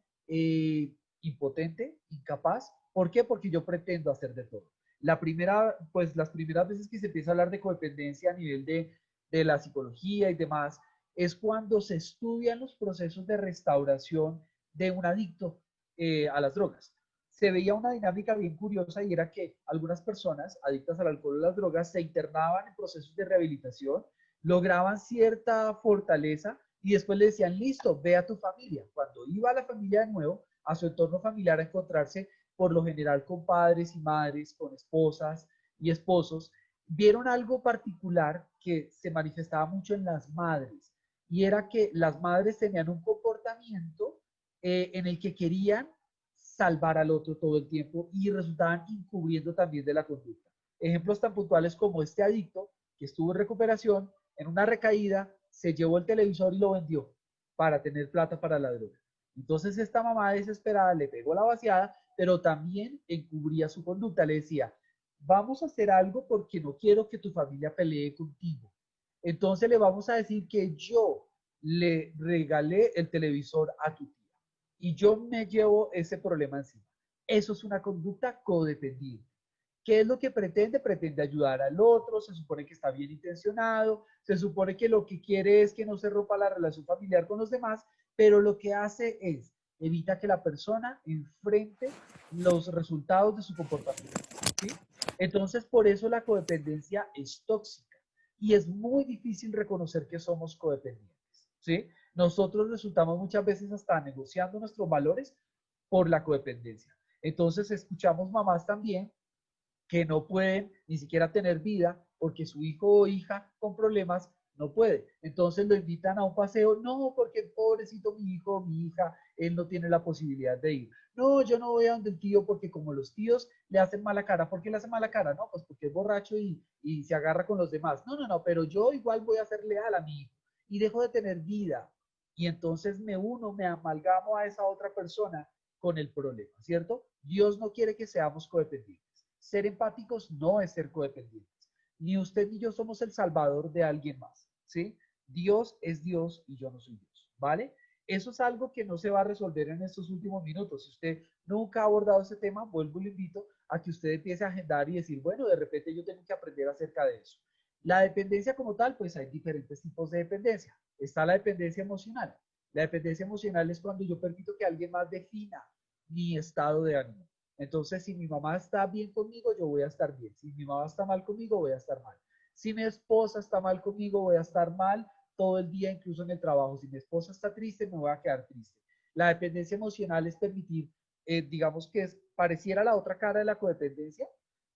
impotente, incapaz. ¿Por qué? Porque yo pretendo hacer de todo. Pues las primeras veces que se empieza a hablar de codependencia a nivel de la psicología y demás, es cuando se estudian los procesos de restauración de un adicto a las drogas. Se veía una dinámica bien curiosa y era que algunas personas adictas al alcohol o las drogas se internaban en procesos de rehabilitación, lograban cierta fortaleza y después le decían, listo, ve a tu familia. Cuando iba a la familia de nuevo, a su entorno familiar a encontrarse por lo general con padres y madres, con esposas y esposos, vieron algo particular que se manifestaba mucho en las madres y era que las madres tenían un comportamiento en el que querían salvar al otro todo el tiempo y resultaban encubriendo también de la conducta. Ejemplos tan puntuales como este adicto que estuvo en recuperación, en una recaída, se llevó el televisor y lo vendió para tener plata para la droga. Entonces esta mamá desesperada le pegó la vaciada, pero también encubría su conducta. Le decía, vamos a hacer algo porque no quiero que tu familia pelee contigo. Entonces le vamos a decir que yo le regalé el televisor a tu tía y yo me llevo ese problema encima. Eso es una conducta codependiente. ¿Qué es lo que pretende? Pretende ayudar al otro, se supone que está bien intencionado, se supone que lo que quiere es que no se rompa la relación familiar con los demás, pero lo que hace es evita que la persona enfrente los resultados de su comportamiento, ¿sí? Entonces, por eso la codependencia es tóxica y es muy difícil reconocer que somos codependientes, ¿sí? Nosotros resultamos muchas veces hasta negociando nuestros valores por la codependencia. Entonces, escuchamos mamás también que no pueden ni siquiera tener vida porque su hijo o hija con problemas no puede. Entonces lo invitan a un paseo, no, porque pobrecito mi hijo o mi hija, él no tiene la posibilidad de ir. No, yo no voy a donde el tío porque como los tíos le hacen mala cara. ¿Por qué le hacen mala cara? No, pues porque es borracho y se agarra con los demás. No, no, no, pero yo igual voy a ser leal a mi hijo y dejo de tener vida. Y entonces me uno, me amalgamo a esa otra persona con el problema, ¿cierto? Dios no quiere que seamos codependientes. Ser empáticos no es ser codependientes. Ni usted ni yo somos el salvador de alguien más, ¿sí? Dios es Dios y yo no soy Dios, ¿vale? Eso es algo que no se va a resolver en estos últimos minutos. Si usted nunca ha abordado ese tema, vuelvo y le invito a que usted empiece a agendar y decir, bueno, de repente yo tengo que aprender acerca de eso. La dependencia como tal, pues hay diferentes tipos de dependencia. Está la dependencia emocional. La dependencia emocional es cuando yo permito que alguien más defina mi estado de ánimo. Entonces, si mi mamá está bien conmigo, yo voy a estar bien. Si mi mamá está mal conmigo, voy a estar mal. Si mi esposa está mal conmigo, voy a estar mal todo el día, incluso en el trabajo. Si mi esposa está triste, me voy a quedar triste. La dependencia emocional es permitir, digamos que es, pareciera la otra cara de la codependencia,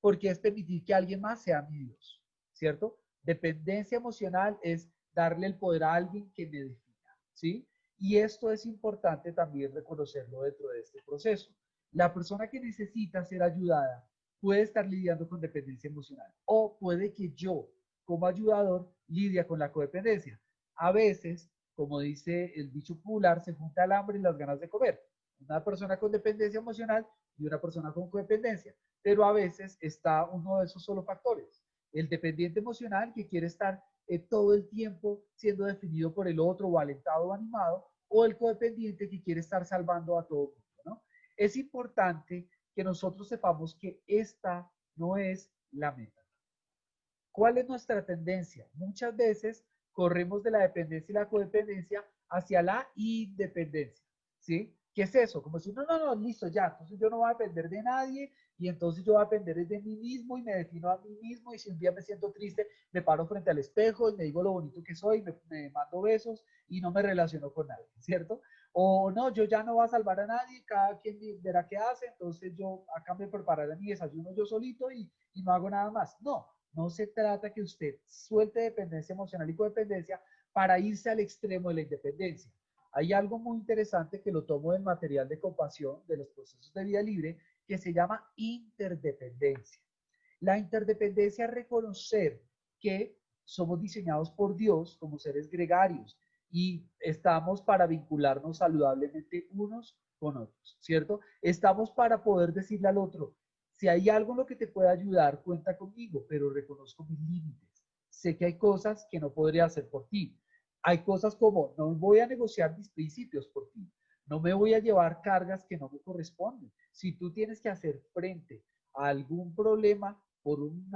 porque es permitir que alguien más sea mi Dios, ¿cierto? Dependencia emocional es darle el poder a alguien que me defina, ¿sí? Y esto es importante también reconocerlo dentro de este proceso. La persona que necesita ser ayudada puede estar lidiando con dependencia emocional o puede que yo, como ayudador, lidia con la codependencia. A veces, como dice el dicho popular, se junta el hambre y las ganas de comer. Una persona con dependencia emocional y una persona con codependencia. Pero a veces está uno de esos solo factores. El dependiente emocional que quiere estar todo el tiempo siendo definido por el otro o alentado o animado, o el codependiente que quiere estar salvando a todo el mundo, ¿no? Es importante que nosotros sepamos que esta no es la meta. ¿Cuál es nuestra tendencia? Muchas veces corremos de la dependencia y la codependencia hacia la independencia, ¿sí? ¿Qué es eso? Como si, no, no, no, listo, ya, entonces yo no voy a depender de nadie y entonces yo voy a depender de mí mismo y me defino a mí mismo y si un día me siento triste, me paro frente al espejo y me digo lo bonito que soy, me mando besos y no me relaciono con nadie, ¿cierto? O no, yo ya no voy a salvar a nadie, cada quien verá qué hace, entonces yo acá me prepararé mi desayuno yo solito y no hago nada más. No, no se trata que usted suelte dependencia emocional y codependencia para irse al extremo de la independencia. Hay algo muy interesante que lo tomo del material de compasión de los procesos de vida libre que se llama interdependencia. La interdependencia es reconocer que somos diseñados por Dios como seres gregarios y estamos para vincularnos saludablemente unos con otros, ¿cierto? Estamos para poder decirle al otro, si hay algo en lo que te pueda ayudar, cuenta conmigo, pero reconozco mis límites. Sé que hay cosas que no podría hacer por ti. Hay cosas como, no voy a negociar mis principios por ti. No me voy a llevar cargas que no me corresponden. Si tú tienes que hacer frente a algún problema por un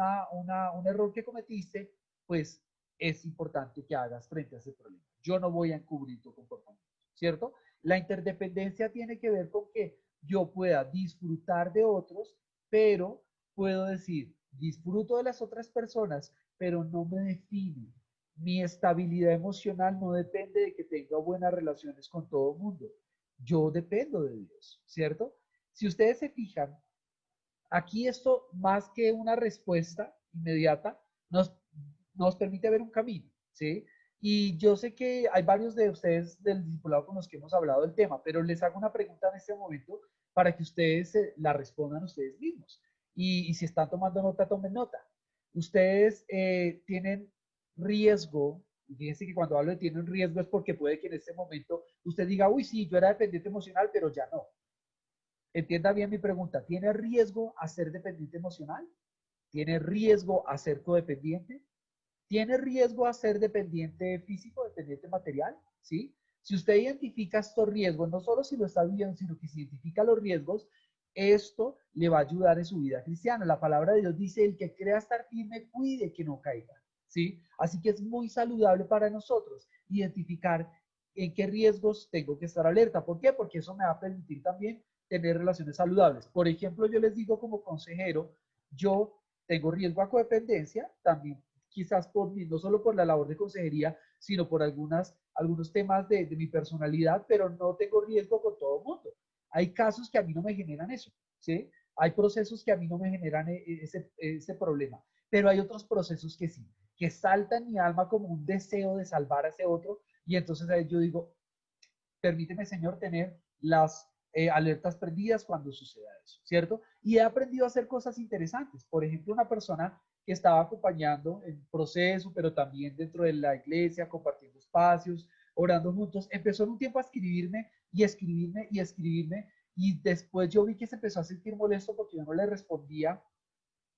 error que cometiste, pues es importante que hagas frente a ese problema. Yo no voy a encubrir tu comportamiento, ¿cierto? La interdependencia tiene que ver con que yo pueda disfrutar de otros, pero puedo decir, disfruto de las otras personas, pero no me define. Mi estabilidad emocional no depende de que tenga buenas relaciones con todo el mundo. Yo dependo de Dios, ¿cierto? Si ustedes se fijan, aquí esto, más que una respuesta inmediata, nos permite ver un camino, ¿sí? Y yo sé que hay varios de ustedes del discipulado con los que hemos hablado del tema, pero les hago una pregunta en este momento para que ustedes la respondan ustedes mismos. Y si están tomando nota, tomen nota. Ustedes tienen riesgo, y fíjense que cuando hablo de tienen riesgo es porque puede que en este momento usted diga, uy, sí, yo era dependiente emocional, pero ya no. Entienda bien mi pregunta. ¿Tiene riesgo a ser dependiente emocional? ¿Tiene riesgo a ser codependiente? ¿Tiene riesgo a ser dependiente físico, dependiente material? ¿Sí? Si usted identifica estos riesgos, no solo si lo está viviendo, sino que si identifica los riesgos, esto le va a ayudar en su vida cristiana. La palabra de Dios dice, el que crea estar firme, cuide que no caiga. ¿Sí? Así que es muy saludable para nosotros identificar en qué riesgos tengo que estar alerta. ¿Por qué? Porque eso me va a permitir también tener relaciones saludables. Por ejemplo, yo les digo como consejero, yo tengo riesgo a codependencia, también quizás por mí, no solo por la labor de consejería, sino por algunos temas de mi personalidad, pero no tengo riesgo con todo el mundo. Hay casos que a mí no me generan eso, ¿sí? Hay procesos que a mí no me generan ese problema, pero hay otros procesos que sí, que saltan en mi alma como un deseo de salvar a ese otro, y entonces ahí yo digo, permíteme, Señor, tener las alertas prendidas cuando suceda eso, ¿cierto? Y he aprendido a hacer cosas interesantes. Por ejemplo, una persona que estaba acompañando el proceso, pero también dentro de la iglesia, compartiendo espacios, orando juntos, empezó en un tiempo a escribirme y escribirme y escribirme, y después yo vi que se empezó a sentir molesto porque yo no le respondía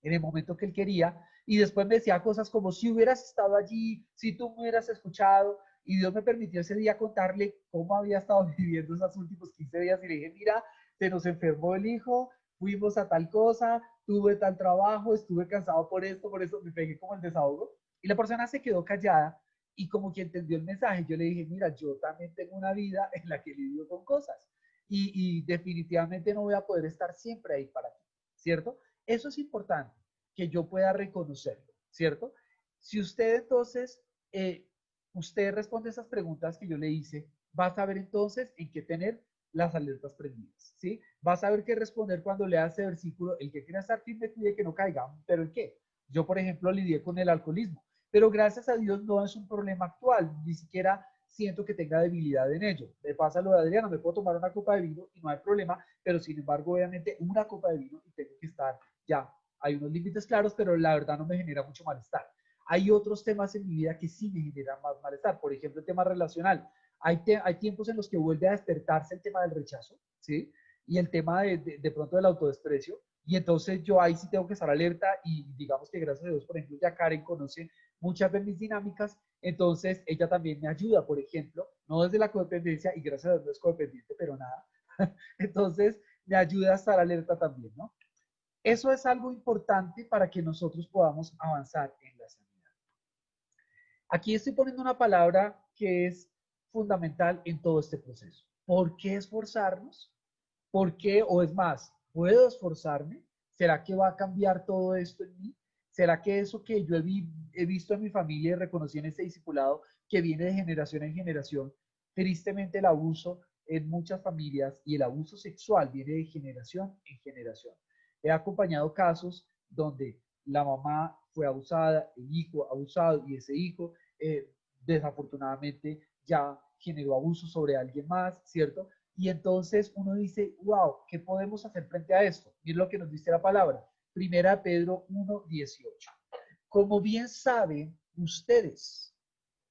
en el momento que él quería, y después me decía cosas como, si hubieras estado allí, si tú me hubieras escuchado, y Dios me permitió ese día contarle cómo había estado viviendo esos últimos 15 días, y le dije, mira, se nos enfermó el hijo, fuimos a tal cosa, tuve tal trabajo, estuve cansado por eso me pegué como el desahogo, y la persona se quedó callada, y como que entendió el mensaje, yo le dije, mira, yo también tengo una vida en la que lidio con cosas, y definitivamente no voy a poder estar siempre ahí para ti, ¿cierto? Eso es importante, que yo pueda reconocerlo, ¿cierto? Si usted entonces, usted responde esas preguntas que yo le hice, va a saber entonces en qué tener las alertas prendidas, ¿sí? Va a saber qué responder cuando lea ese versículo, el que quiera estar firme, cuide que no caiga, pero ¿el qué? Yo, por ejemplo, lidié con el alcoholismo, pero gracias a Dios no es un problema actual, ni siquiera siento que tenga debilidad en ello. Me pasa lo de Adriana, me puedo tomar una copa de vino y no hay problema, pero sin embargo, obviamente, una copa de vino y tengo que estar ya. Hay unos límites claros, pero la verdad no me genera mucho malestar. Hay otros temas en mi vida que sí me generan más malestar. Por ejemplo, el tema relacional. Hay tiempos en los que vuelve a despertarse el tema del rechazo, ¿sí? Y el tema de pronto del autodesprecio. Y entonces yo ahí sí tengo que estar alerta y digamos que gracias a Dios, por ejemplo, ya Karen conoce muchas de mis dinámicas, entonces ella también me ayuda, por ejemplo, no desde la codependencia, y gracias a Dios no es codependiente, pero nada. Entonces me ayuda a estar alerta también, ¿no? Eso es algo importante para que nosotros podamos avanzar en la sanidad. Aquí estoy poniendo una palabra que es fundamental en todo este proceso. ¿Por qué esforzarnos? ¿Por qué? O es más, ¿puedo esforzarme? ¿Será que va a cambiar todo esto en mí? ¿Será que eso que yo he visto en mi familia y reconocí en este discipulado que viene de generación en generación, tristemente el abuso en muchas familias y el abuso sexual viene de generación en generación? He acompañado casos donde la mamá fue abusada, el hijo abusado y ese hijo desafortunadamente ya generó abuso sobre alguien más, ¿cierto? Y entonces uno dice, wow, ¿qué podemos hacer frente a esto? Y es lo que nos dice la palabra. Primera Pedro 1:18. Como bien saben ustedes,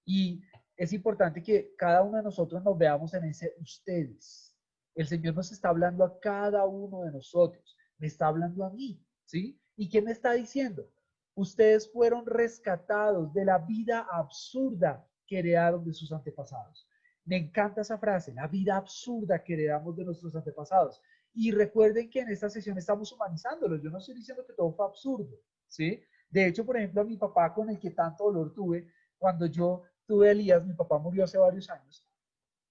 y es importante que cada uno de nosotros nos veamos en ese ustedes. El Señor nos está hablando a cada uno de nosotros, me está hablando a mí, ¿sí? ¿Y qué me está diciendo? Ustedes fueron rescatados de la vida absurda que heredaron de sus antepasados. Me encanta esa frase, la vida absurda que heredamos de nuestros antepasados. Y recuerden que en esta sesión estamos humanizándolo. Yo no estoy diciendo que todo fue absurdo, ¿sí? De hecho, por ejemplo, a mi papá con el que tanto dolor tuve, cuando yo tuve a Elías, mi papá murió hace varios años,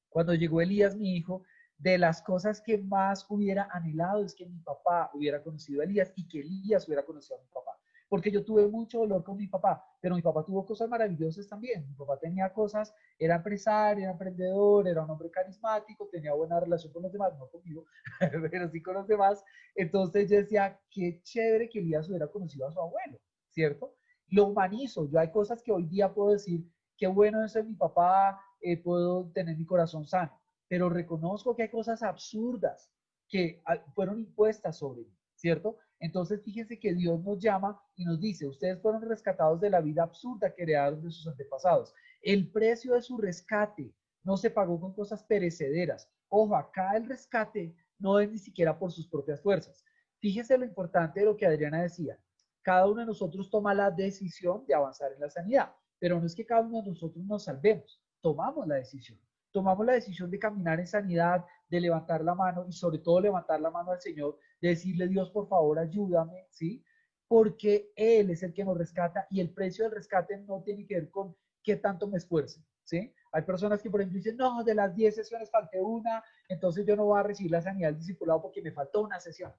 cuando llegó Elías, mi hijo, de las cosas que más hubiera anhelado es que mi papá hubiera conocido a Elías y que Elías hubiera conocido a mi papá. Porque yo tuve mucho dolor con mi papá, pero mi papá tuvo cosas maravillosas también. Mi papá tenía cosas, era empresario, era emprendedor, era un hombre carismático, tenía buena relación con los demás, no conmigo, pero sí con los demás. Entonces yo decía, qué chévere que Elías hubiera conocido a su abuelo, ¿cierto? Lo humanizo. Yo hay cosas que hoy día puedo decir, qué bueno eso de mi papá, puedo tener mi corazón sano, pero reconozco que hay cosas absurdas que fueron impuestas sobre mí, ¿cierto? Entonces fíjense que Dios nos llama y nos dice, ustedes fueron rescatados de la vida absurda que heredaron de sus antepasados. El precio de su rescate no se pagó con cosas perecederas. Ojo, acá el rescate no es ni siquiera por sus propias fuerzas. Fíjese lo importante de lo que Adriana decía. Cada uno de nosotros toma la decisión de avanzar en la sanidad, pero no es que cada uno de nosotros nos salvemos, tomamos la decisión. Tomamos la decisión de caminar en sanidad, de levantar la mano y sobre todo levantar la mano al Señor, de decirle, Dios, por favor, ayúdame, ¿sí? Porque Él es el que nos rescata y el precio del rescate no tiene que ver con qué tanto me esfuerce, ¿sí? Hay personas que, por ejemplo, dicen, no, de las 10 sesiones falté una, entonces yo no voy a recibir la sanidad del discipulado porque me faltó una sesión.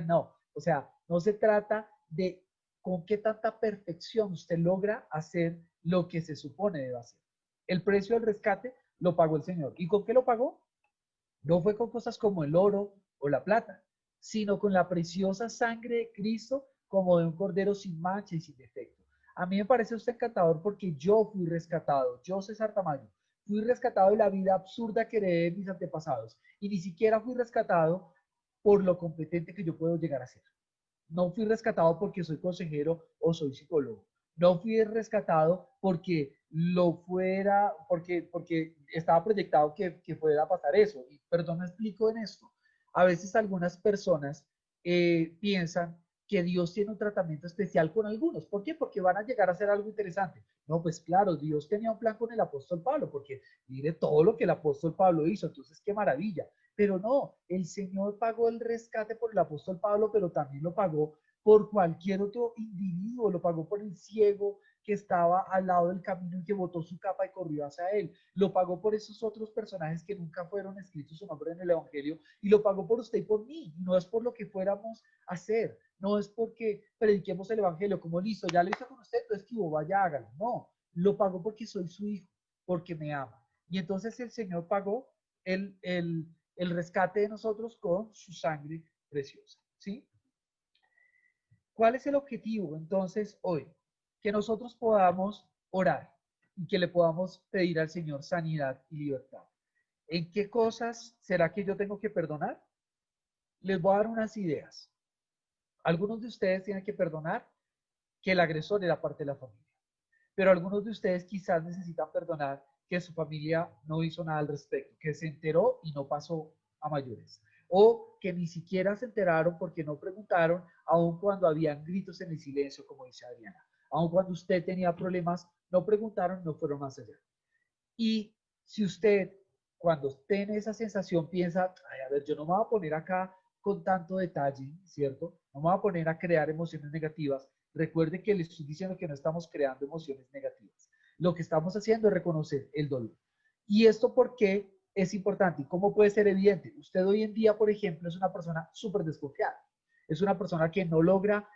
No, o sea, no se trata de con qué tanta perfección usted logra hacer lo que se supone debe hacer. El precio del rescate lo pagó el Señor. ¿Y con qué lo pagó? No fue con cosas como el oro o la plata, sino con la preciosa sangre de Cristo como de un cordero sin mancha y sin defecto. A mí me parece usted encantador porque yo fui rescatado, yo César Tamayo, fui rescatado de la vida absurda que heredé de mis antepasados y ni siquiera fui rescatado por lo competente que yo puedo llegar a ser. No fui rescatado porque soy consejero o soy psicólogo. No fui rescatado porque lo fuera, porque estaba proyectado que fuera a pasar eso. Y perdón, me explico en esto. A veces algunas personas piensan que Dios tiene un tratamiento especial con algunos. ¿Por qué? Porque van a llegar a hacer algo interesante. No, pues claro, Dios tenía un plan con el apóstol Pablo, porque mire todo lo que el apóstol Pablo hizo. Entonces, qué maravilla. Pero no, el Señor pagó el rescate por el apóstol Pablo, pero también lo pagó por cualquier otro individuo, lo pagó por el ciego que estaba al lado del camino y que botó su capa y corrió hacia él, lo pagó por esos otros personajes que nunca fueron escritos su nombre en el Evangelio y lo pagó por usted y por mí, no es por lo que fuéramos a hacer, no es porque prediquemos el Evangelio como listo, ya lo hizo con usted, entonces que vaya, hágalo, no, lo pagó porque soy su hijo, porque me ama. Y entonces el Señor pagó el rescate de nosotros con su sangre preciosa, ¿sí? ¿Cuál es el objetivo entonces hoy? Que nosotros podamos orar y que le podamos pedir al Señor sanidad y libertad. ¿En qué cosas será que yo tengo que perdonar? Les voy a dar unas ideas. Algunos de ustedes tienen que perdonar que el agresor era parte de la familia, pero algunos de ustedes quizás necesitan perdonar que su familia no hizo nada al respecto, que se enteró y no pasó a mayores, o que ni siquiera se enteraron porque no preguntaron, aun cuando habían gritos en el silencio, como dice Adriana, aun cuando usted tenía problemas, no preguntaron, no fueron más allá. Y si usted, cuando tiene esa sensación, piensa, ay, a ver, yo no me voy a poner acá con tanto detalle, ¿cierto? No me voy a poner a crear emociones negativas. Recuerde que le estoy diciendo que no estamos creando emociones negativas. Lo que estamos haciendo es reconocer el dolor. ¿Y esto por qué es importante? ¿Y cómo puede ser evidente? Usted hoy en día, por ejemplo, es una persona súper desconfiada. Es una persona que no logra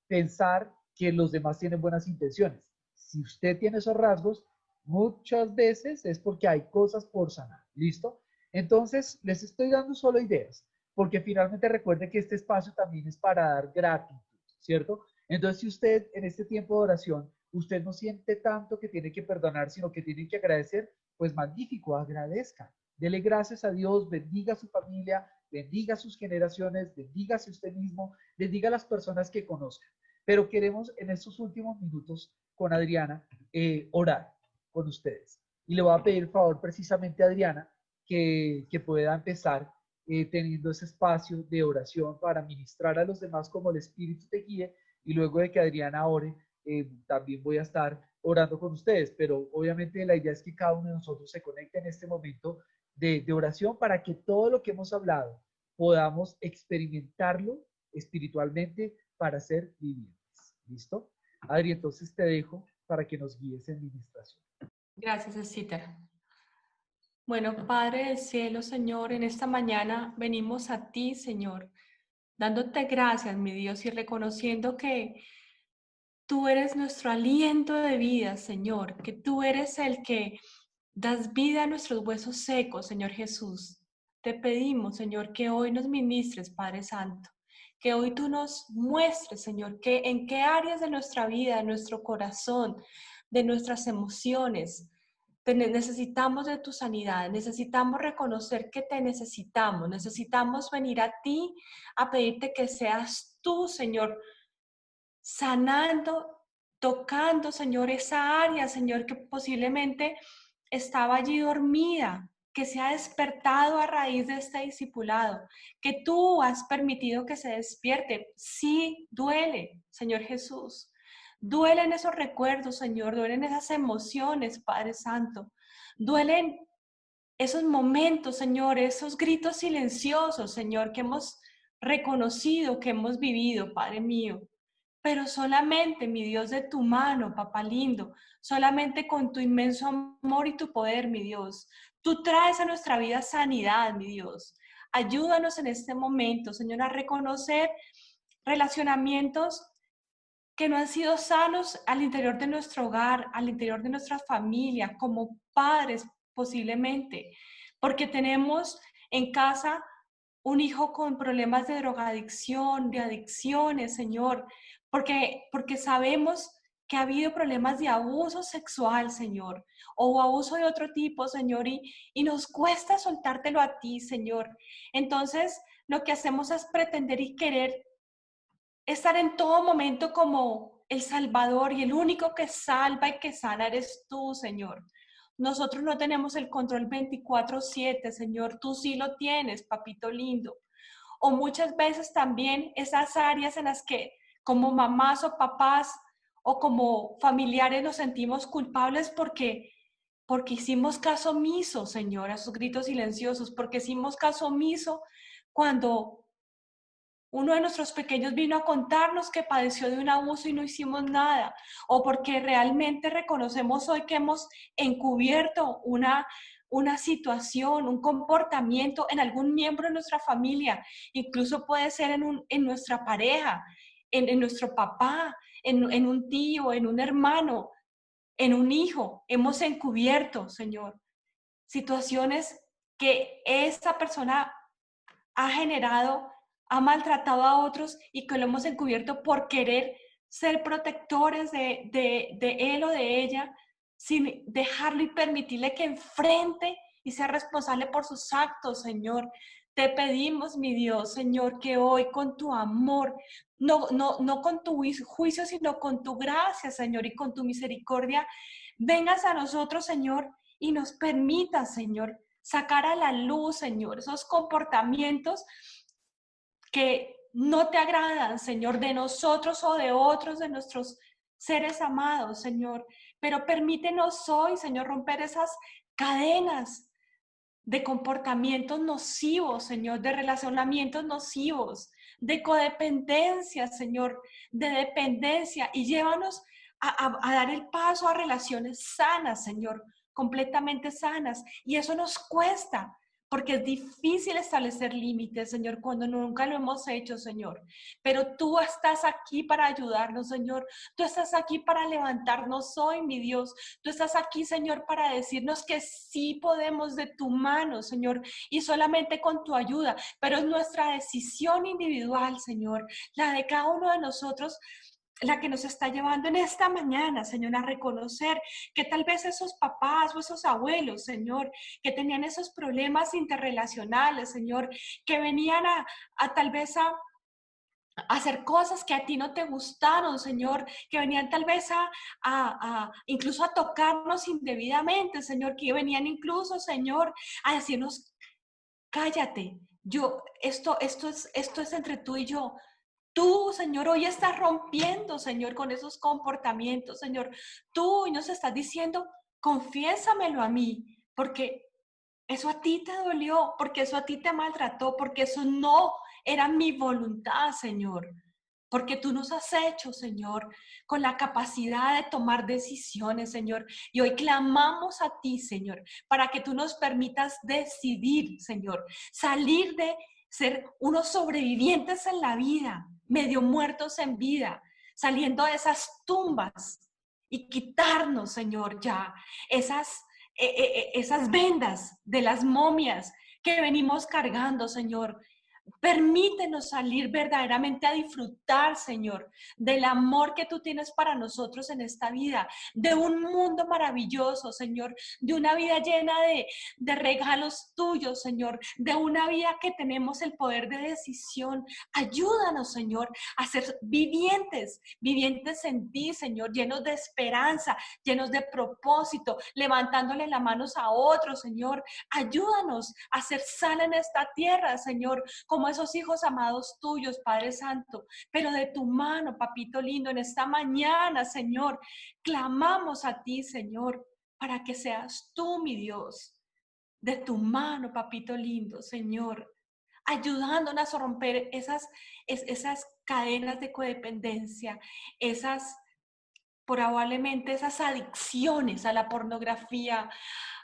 pensar que los demás tienen buenas intenciones. Si usted tiene esos rasgos, muchas veces es porque hay cosas por sanar. ¿Listo? Entonces, les estoy dando solo ideas, porque finalmente recuerden que este espacio también es para dar gratitud, ¿cierto? Entonces, si usted en este tiempo de oración, usted no siente tanto que tiene que perdonar, sino que tiene que agradecer, pues magnífico, agradezca. Dele gracias a Dios, bendiga a su familia, bendiga a sus generaciones, bendígase usted mismo, bendiga a las personas que conozcan. Pero queremos en estos últimos minutos con Adriana orar con ustedes. Y le voy a pedir favor precisamente a Adriana que pueda empezar teniendo ese espacio de oración para ministrar a los demás como el Espíritu te guíe y luego de que Adriana ore, también voy a estar orando con ustedes, pero obviamente la idea es que cada uno de nosotros se conecte en este momento de oración para que todo lo que hemos hablado podamos experimentarlo espiritualmente para ser vivientes. ¿Listo? Adri, entonces te dejo para que nos guíes en ministración. Gracias, Esther. Bueno, Padre del cielo, Señor, en esta mañana venimos a ti, Señor, dándote gracias, mi Dios, y reconociendo que tú eres nuestro aliento de vida, Señor, que tú eres el que das vida a nuestros huesos secos, Señor Jesús. Te pedimos, Señor, que hoy nos ministres, Padre Santo, que hoy tú nos muestres, Señor, que en qué áreas de nuestra vida, de nuestro corazón, de nuestras emociones. Necesitamos de tu sanidad, necesitamos reconocer que te necesitamos, necesitamos venir a ti a pedirte que seas tú, Señor, sanando, tocando, Señor, esa área, Señor, que posiblemente estaba allí dormida, que se ha despertado a raíz de este discipulado, que tú has permitido que se despierte. Sí, duele, Señor Jesús. Duelen esos recuerdos, Señor, duelen esas emociones, Padre Santo. Duelen esos momentos, Señor, esos gritos silenciosos, Señor, que hemos reconocido, que hemos vivido, Padre mío. Pero solamente, mi Dios, de tu mano, papá lindo, solamente con tu inmenso amor y tu poder, mi Dios. Tú traes a nuestra vida sanidad, mi Dios. Ayúdanos en este momento, Señor, a reconocer relacionamientos que no han sido sanos al interior de nuestro hogar, al interior de nuestra familia, como padres posiblemente, porque tenemos en casa un hijo con problemas de drogadicción, de adicciones, Señor, porque sabemos que ha habido problemas de abuso sexual, Señor, o abuso de otro tipo, Señor, y nos cuesta soltártelo a ti, Señor. Entonces, lo que hacemos es pretender y querer estar en todo momento como el Salvador, y el único que salva y que sana eres tú, Señor. Nosotros no tenemos el control 24/7, Señor, tú sí lo tienes, papito lindo. O muchas veces también esas áreas en las que como mamás o papás o como familiares nos sentimos culpables porque hicimos caso omiso, Señor, a sus gritos silenciosos, porque hicimos caso omiso cuando uno de nuestros pequeños vino a contarnos que padeció de un abuso y no hicimos nada, o porque realmente reconocemos hoy que hemos encubierto una situación, un comportamiento en algún miembro de nuestra familia, incluso puede ser en nuestra pareja, en nuestro papá, en un tío, en un hermano, en un hijo. Hemos encubierto, Señor, situaciones que esta persona ha generado, ha maltratado a otros y que lo hemos encubierto por querer ser protectores de él o de ella, sin dejarlo y permitirle que enfrente y sea responsable por sus actos, Señor. Te pedimos, mi Dios, Señor, que hoy con tu amor, no con tu juicio, sino con tu gracia, Señor, y con tu misericordia, vengas a nosotros, Señor, y nos permitas, Señor, sacar a la luz, Señor, esos comportamientos que no te agradan, Señor, de nosotros o de otros, de nuestros seres amados, Señor. Pero permítenos hoy, Señor, romper esas cadenas de comportamientos nocivos, Señor, de relacionamientos nocivos, de codependencia, Señor, de dependencia, y llévanos a dar el paso a relaciones sanas, Señor, completamente sanas. Y eso nos cuesta, porque es difícil establecer límites, Señor, cuando nunca lo hemos hecho, Señor. Pero tú estás aquí para ayudarnos, Señor. Tú estás aquí para levantarnos hoy, mi Dios. Tú estás aquí, Señor, para decirnos que sí podemos de tu mano, Señor, y solamente con tu ayuda. Pero es nuestra decisión individual, Señor, la de cada uno de nosotros, la que nos está llevando en esta mañana, Señor, a reconocer que tal vez esos papás o esos abuelos, Señor, que tenían esos problemas interrelacionales, Señor, que venían a tal vez a hacer cosas que a ti no te gustaron, Señor, que venían tal vez incluso a tocarnos indebidamente, Señor, que venían incluso, Señor, a decirnos, cállate, esto es entre tú y yo. Tú, Señor, hoy estás rompiendo, Señor, con esos comportamientos, Señor. Tú hoy nos estás diciendo, confiésamelo a mí, porque eso a ti te dolió, porque eso a ti te maltrató, porque eso no era mi voluntad, Señor. Porque tú nos has hecho, Señor, con la capacidad de tomar decisiones, Señor. Y hoy clamamos a ti, Señor, para que tú nos permitas decidir, Señor, salir de ser unos sobrevivientes en la vida, medio muertos en vida, saliendo de esas tumbas y quitarnos, Señor, ya esas vendas de las momias que venimos cargando, Señor. Permítenos salir verdaderamente a disfrutar, Señor, del amor que tú tienes para nosotros en esta vida, de un mundo maravilloso, Señor, de una vida llena de regalos tuyos, Señor, de una vida que tenemos el poder de decisión. Ayúdanos, Señor, a ser vivientes, vivientes en ti, Señor, llenos de esperanza, llenos de propósito, levantándole las manos a otros, Señor. Ayúdanos a ser sal en esta tierra, Señor, como esos hijos amados tuyos, Padre Santo, pero de tu mano, papito lindo, en esta mañana, Señor, clamamos a ti, Señor, para que seas tú, mi Dios, de tu mano, papito lindo, Señor, ayudándonos a romper esas cadenas de codependencia, probablemente esas adicciones a la pornografía,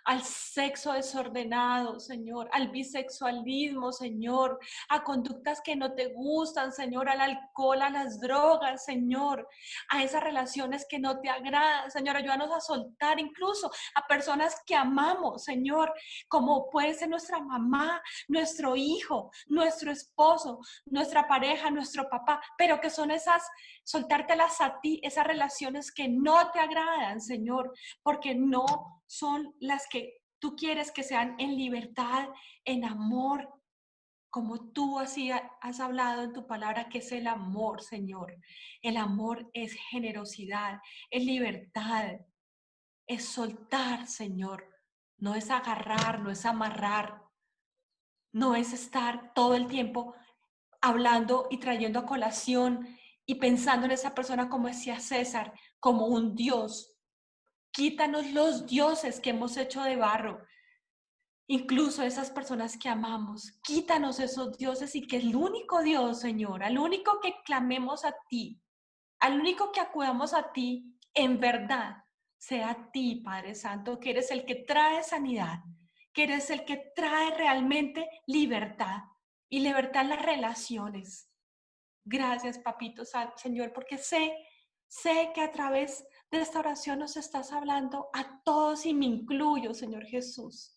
al sexo desordenado, Señor, al bisexualismo, Señor, a conductas que no te gustan, Señor, al alcohol, a las drogas, Señor, a esas relaciones que no te agradan, Señor. Ayúdanos a soltar incluso a personas que amamos, Señor, como puede ser nuestra mamá, nuestro hijo, nuestro esposo, nuestra pareja, nuestro papá, pero que son soltártelas a ti, esas relaciones que no te agradan, Señor, porque no son las que tú quieres que sean en libertad, en amor, como tú así has hablado en tu palabra, que es el amor, Señor. El amor es generosidad, es libertad, es soltar, Señor. No es agarrar, no es amarrar, no es estar todo el tiempo hablando y trayendo a colación y pensando en esa persona, como decía César, como un Dios. Quítanos los dioses que hemos hecho de barro, incluso esas personas que amamos. Quítanos esos dioses y que el único Dios, Señor, al único que clamemos a ti, al único que acudamos a ti, en verdad, sea a ti, Padre Santo, que eres el que trae sanidad, que eres el que trae realmente libertad y libertad en las relaciones. Gracias, Papito Señor, porque sé que a través de esta oración nos estás hablando a todos y me incluyo, Señor Jesús.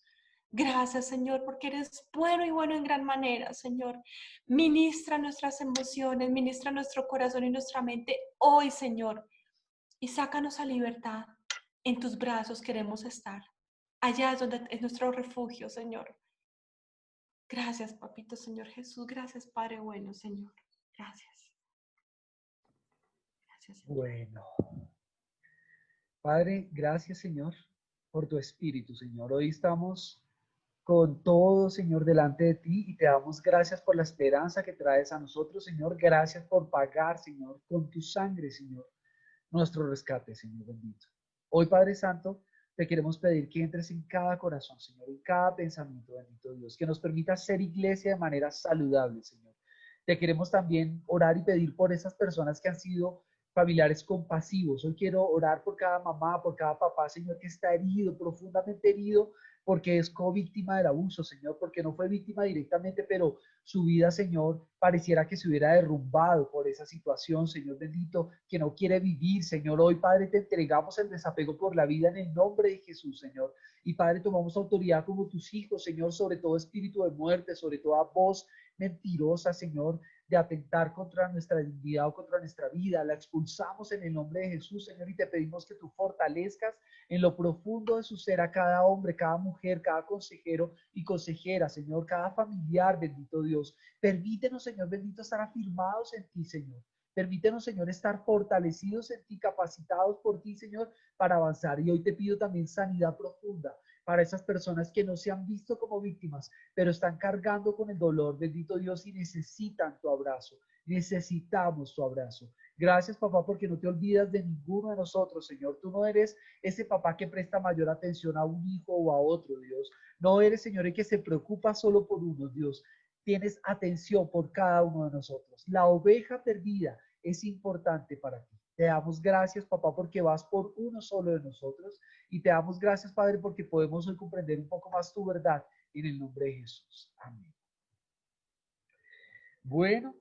Gracias, Señor, porque eres bueno y bueno en gran manera, Señor. Ministra nuestras emociones, ministra nuestro corazón y nuestra mente hoy, Señor, y sácanos a libertad. En tus brazos queremos estar. Allá es donde es nuestro refugio, Señor. Gracias, Papito, Señor Jesús. Gracias, Padre bueno, Señor. Gracias. Bueno, Padre, gracias, Señor, por tu espíritu, Señor. Hoy estamos con todo, Señor, delante de ti y te damos gracias por la esperanza que traes a nosotros, Señor. Gracias por pagar, Señor, con tu sangre, Señor, nuestro rescate, Señor bendito. Hoy, Padre Santo, te queremos pedir que entres en cada corazón, Señor, en cada pensamiento, bendito Dios, que nos permita ser iglesia de manera saludable, Señor. Te queremos también orar y pedir por esas personas que han sido familiares compasivos. Hoy quiero orar por cada mamá, por cada papá, Señor, que está herido, profundamente herido, porque es co-víctima del abuso, Señor, porque no fue víctima directamente, pero su vida, Señor, pareciera que se hubiera derrumbado por esa situación, Señor bendito, que no quiere vivir, Señor. Hoy, Padre, te entregamos el desapego por la vida en el nombre de Jesús, Señor. Y, Padre, tomamos autoridad como tus hijos, Señor, sobre todo espíritu de muerte, sobre toda voz mentirosa, Señor, de atentar contra nuestra dignidad o contra nuestra vida. La expulsamos en el nombre de Jesús, Señor, y te pedimos que tú fortalezcas en lo profundo de su ser a cada hombre, cada mujer, cada consejero y consejera, Señor, cada familiar, bendito Dios. Permítenos, Señor bendito, estar afirmados en ti, Señor. Permítenos, Señor, estar fortalecidos en ti, capacitados por ti, Señor, para avanzar. Y hoy te pido también sanidad profunda para esas personas que no se han visto como víctimas, pero están cargando con el dolor, bendito Dios, y necesitan tu abrazo. Necesitamos tu abrazo. Gracias, papá, porque no te olvidas de ninguno de nosotros, Señor. Tú no eres ese papá que presta mayor atención a un hijo o a otro, Dios. No eres, Señor, el que se preocupa solo por uno, Dios. Tienes atención por cada uno de nosotros. La oveja perdida es importante para ti. Te damos gracias, papá, porque vas por uno solo de nosotros. Y te damos gracias, Padre, porque podemos hoy comprender un poco más tu verdad en el nombre de Jesús. Amén. Bueno,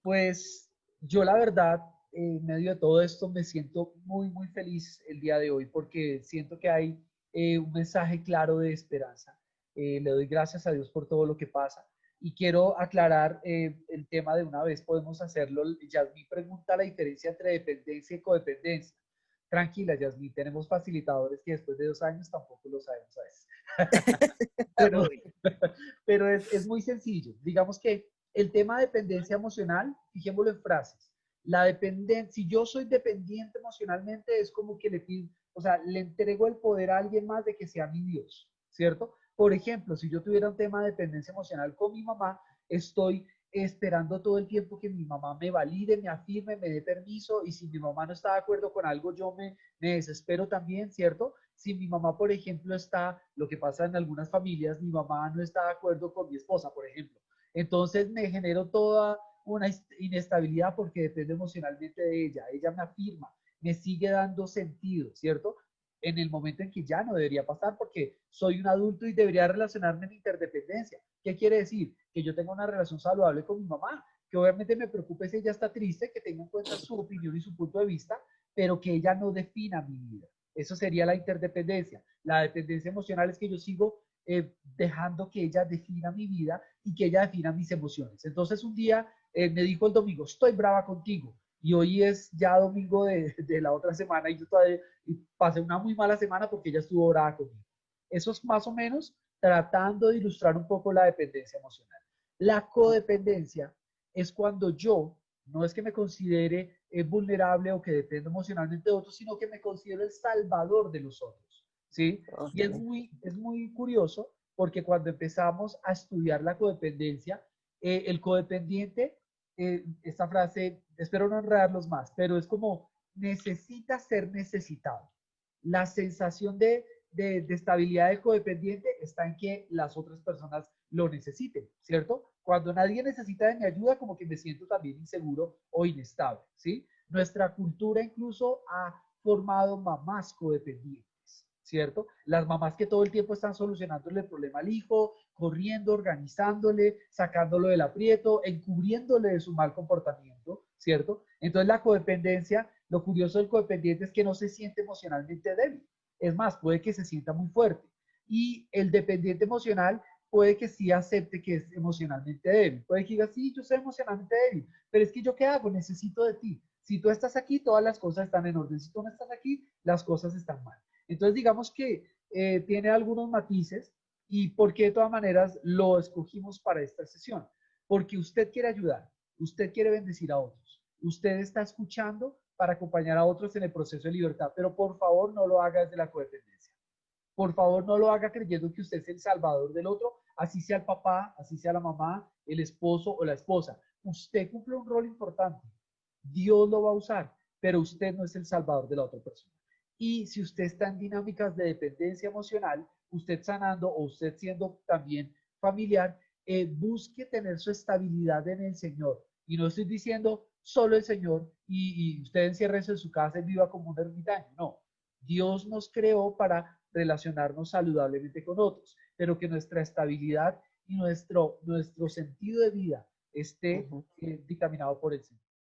pues yo la verdad, en medio de todo esto, me siento muy, muy feliz el día de hoy porque siento que hay un mensaje claro de esperanza. Le doy gracias a Dios por todo lo que pasa. Y quiero aclarar el tema de una vez, podemos hacerlo. Yasmín pregunta la diferencia entre dependencia y codependencia. Tranquila, Yasmín, tenemos facilitadores que después de 2 años tampoco lo sabemos a veces. pero pero es muy sencillo. Digamos que el tema de dependencia emocional, fijémoslo en frases. La dependencia, si yo soy dependiente emocionalmente, es como que le pido, o sea, le entrego el poder a alguien más de que sea mi Dios, ¿cierto? Por ejemplo, si yo tuviera un tema de dependencia emocional con mi mamá, estoy esperando todo el tiempo que mi mamá me valide, me afirme, me dé permiso, y si mi mamá no está de acuerdo con algo, yo me desespero también, ¿cierto? Si mi mamá, por ejemplo, está, lo que pasa en algunas familias, mi mamá no está de acuerdo con mi esposa, por ejemplo. Entonces me genero toda una inestabilidad porque depende emocionalmente de ella. Ella me afirma, me sigue dando sentido, ¿cierto? En el momento en que ya no debería pasar porque soy un adulto y debería relacionarme en interdependencia. ¿Qué quiere decir? Que yo tenga una relación saludable con mi mamá, que obviamente me preocupe si ella está triste, que tenga en cuenta su opinión y su punto de vista, pero que ella no defina mi vida. Eso sería la interdependencia. La dependencia emocional es que yo sigo dejando que ella defina mi vida y que ella defina mis emociones. Entonces un día me dijo el domingo, estoy brava contigo. Y hoy es ya domingo de la otra semana y yo todavía pasé una muy mala semana porque ella estuvo brava conmigo. Eso es más o menos tratando de ilustrar un poco la dependencia emocional. La codependencia es cuando yo no es que me considere vulnerable o que dependo emocionalmente de otros, sino que me considero el salvador de los otros, ¿sí? Y es muy curioso porque cuando empezamos a estudiar la codependencia, el codependiente, esta frase, espero no enredarlos más, pero es como necesita ser necesitado. La sensación de estabilidad del codependiente está en que las otras personas lo necesiten, ¿cierto? Cuando nadie necesita de mi ayuda, como que me siento también inseguro o inestable, ¿sí? Nuestra cultura incluso ha formado mamás codependientes, ¿cierto? Las mamás que todo el tiempo están solucionándole el problema al hijo, corriendo, organizándole, sacándolo del aprieto, encubriéndole de su mal comportamiento, ¿cierto? Entonces la codependencia, lo curioso del codependiente es que no se siente emocionalmente débil. Es más, puede que se sienta muy fuerte. Y el dependiente emocional puede que sí acepte que es emocionalmente débil. Puede que diga, sí, yo soy emocionalmente débil, pero es que yo qué hago, necesito de ti. Si tú estás aquí, todas las cosas están en orden. Si tú no estás aquí, las cosas están mal. Entonces, digamos que tiene algunos matices y por qué de todas maneras lo escogimos para esta sesión. Porque usted quiere ayudar, usted quiere bendecir a otros, usted está escuchando para acompañar a otros en el proceso de libertad, pero por favor no lo haga desde la codependencia. Por favor, no lo haga creyendo que usted es el salvador del otro, así sea el papá, así sea la mamá, el esposo o la esposa. Usted cumple un rol importante. Dios lo va a usar, pero usted no es el salvador de la otra persona. Y si usted está en dinámicas de dependencia emocional, usted sanando o usted siendo también familiar, busque tener su estabilidad en el Señor. Y no estoy diciendo solo el Señor y usted enciérrese en su casa y viva como un ermitaño. No, Dios nos creó para relacionarnos saludablemente con otros, pero que nuestra estabilidad y nuestro sentido de vida esté dictaminado por el Señor.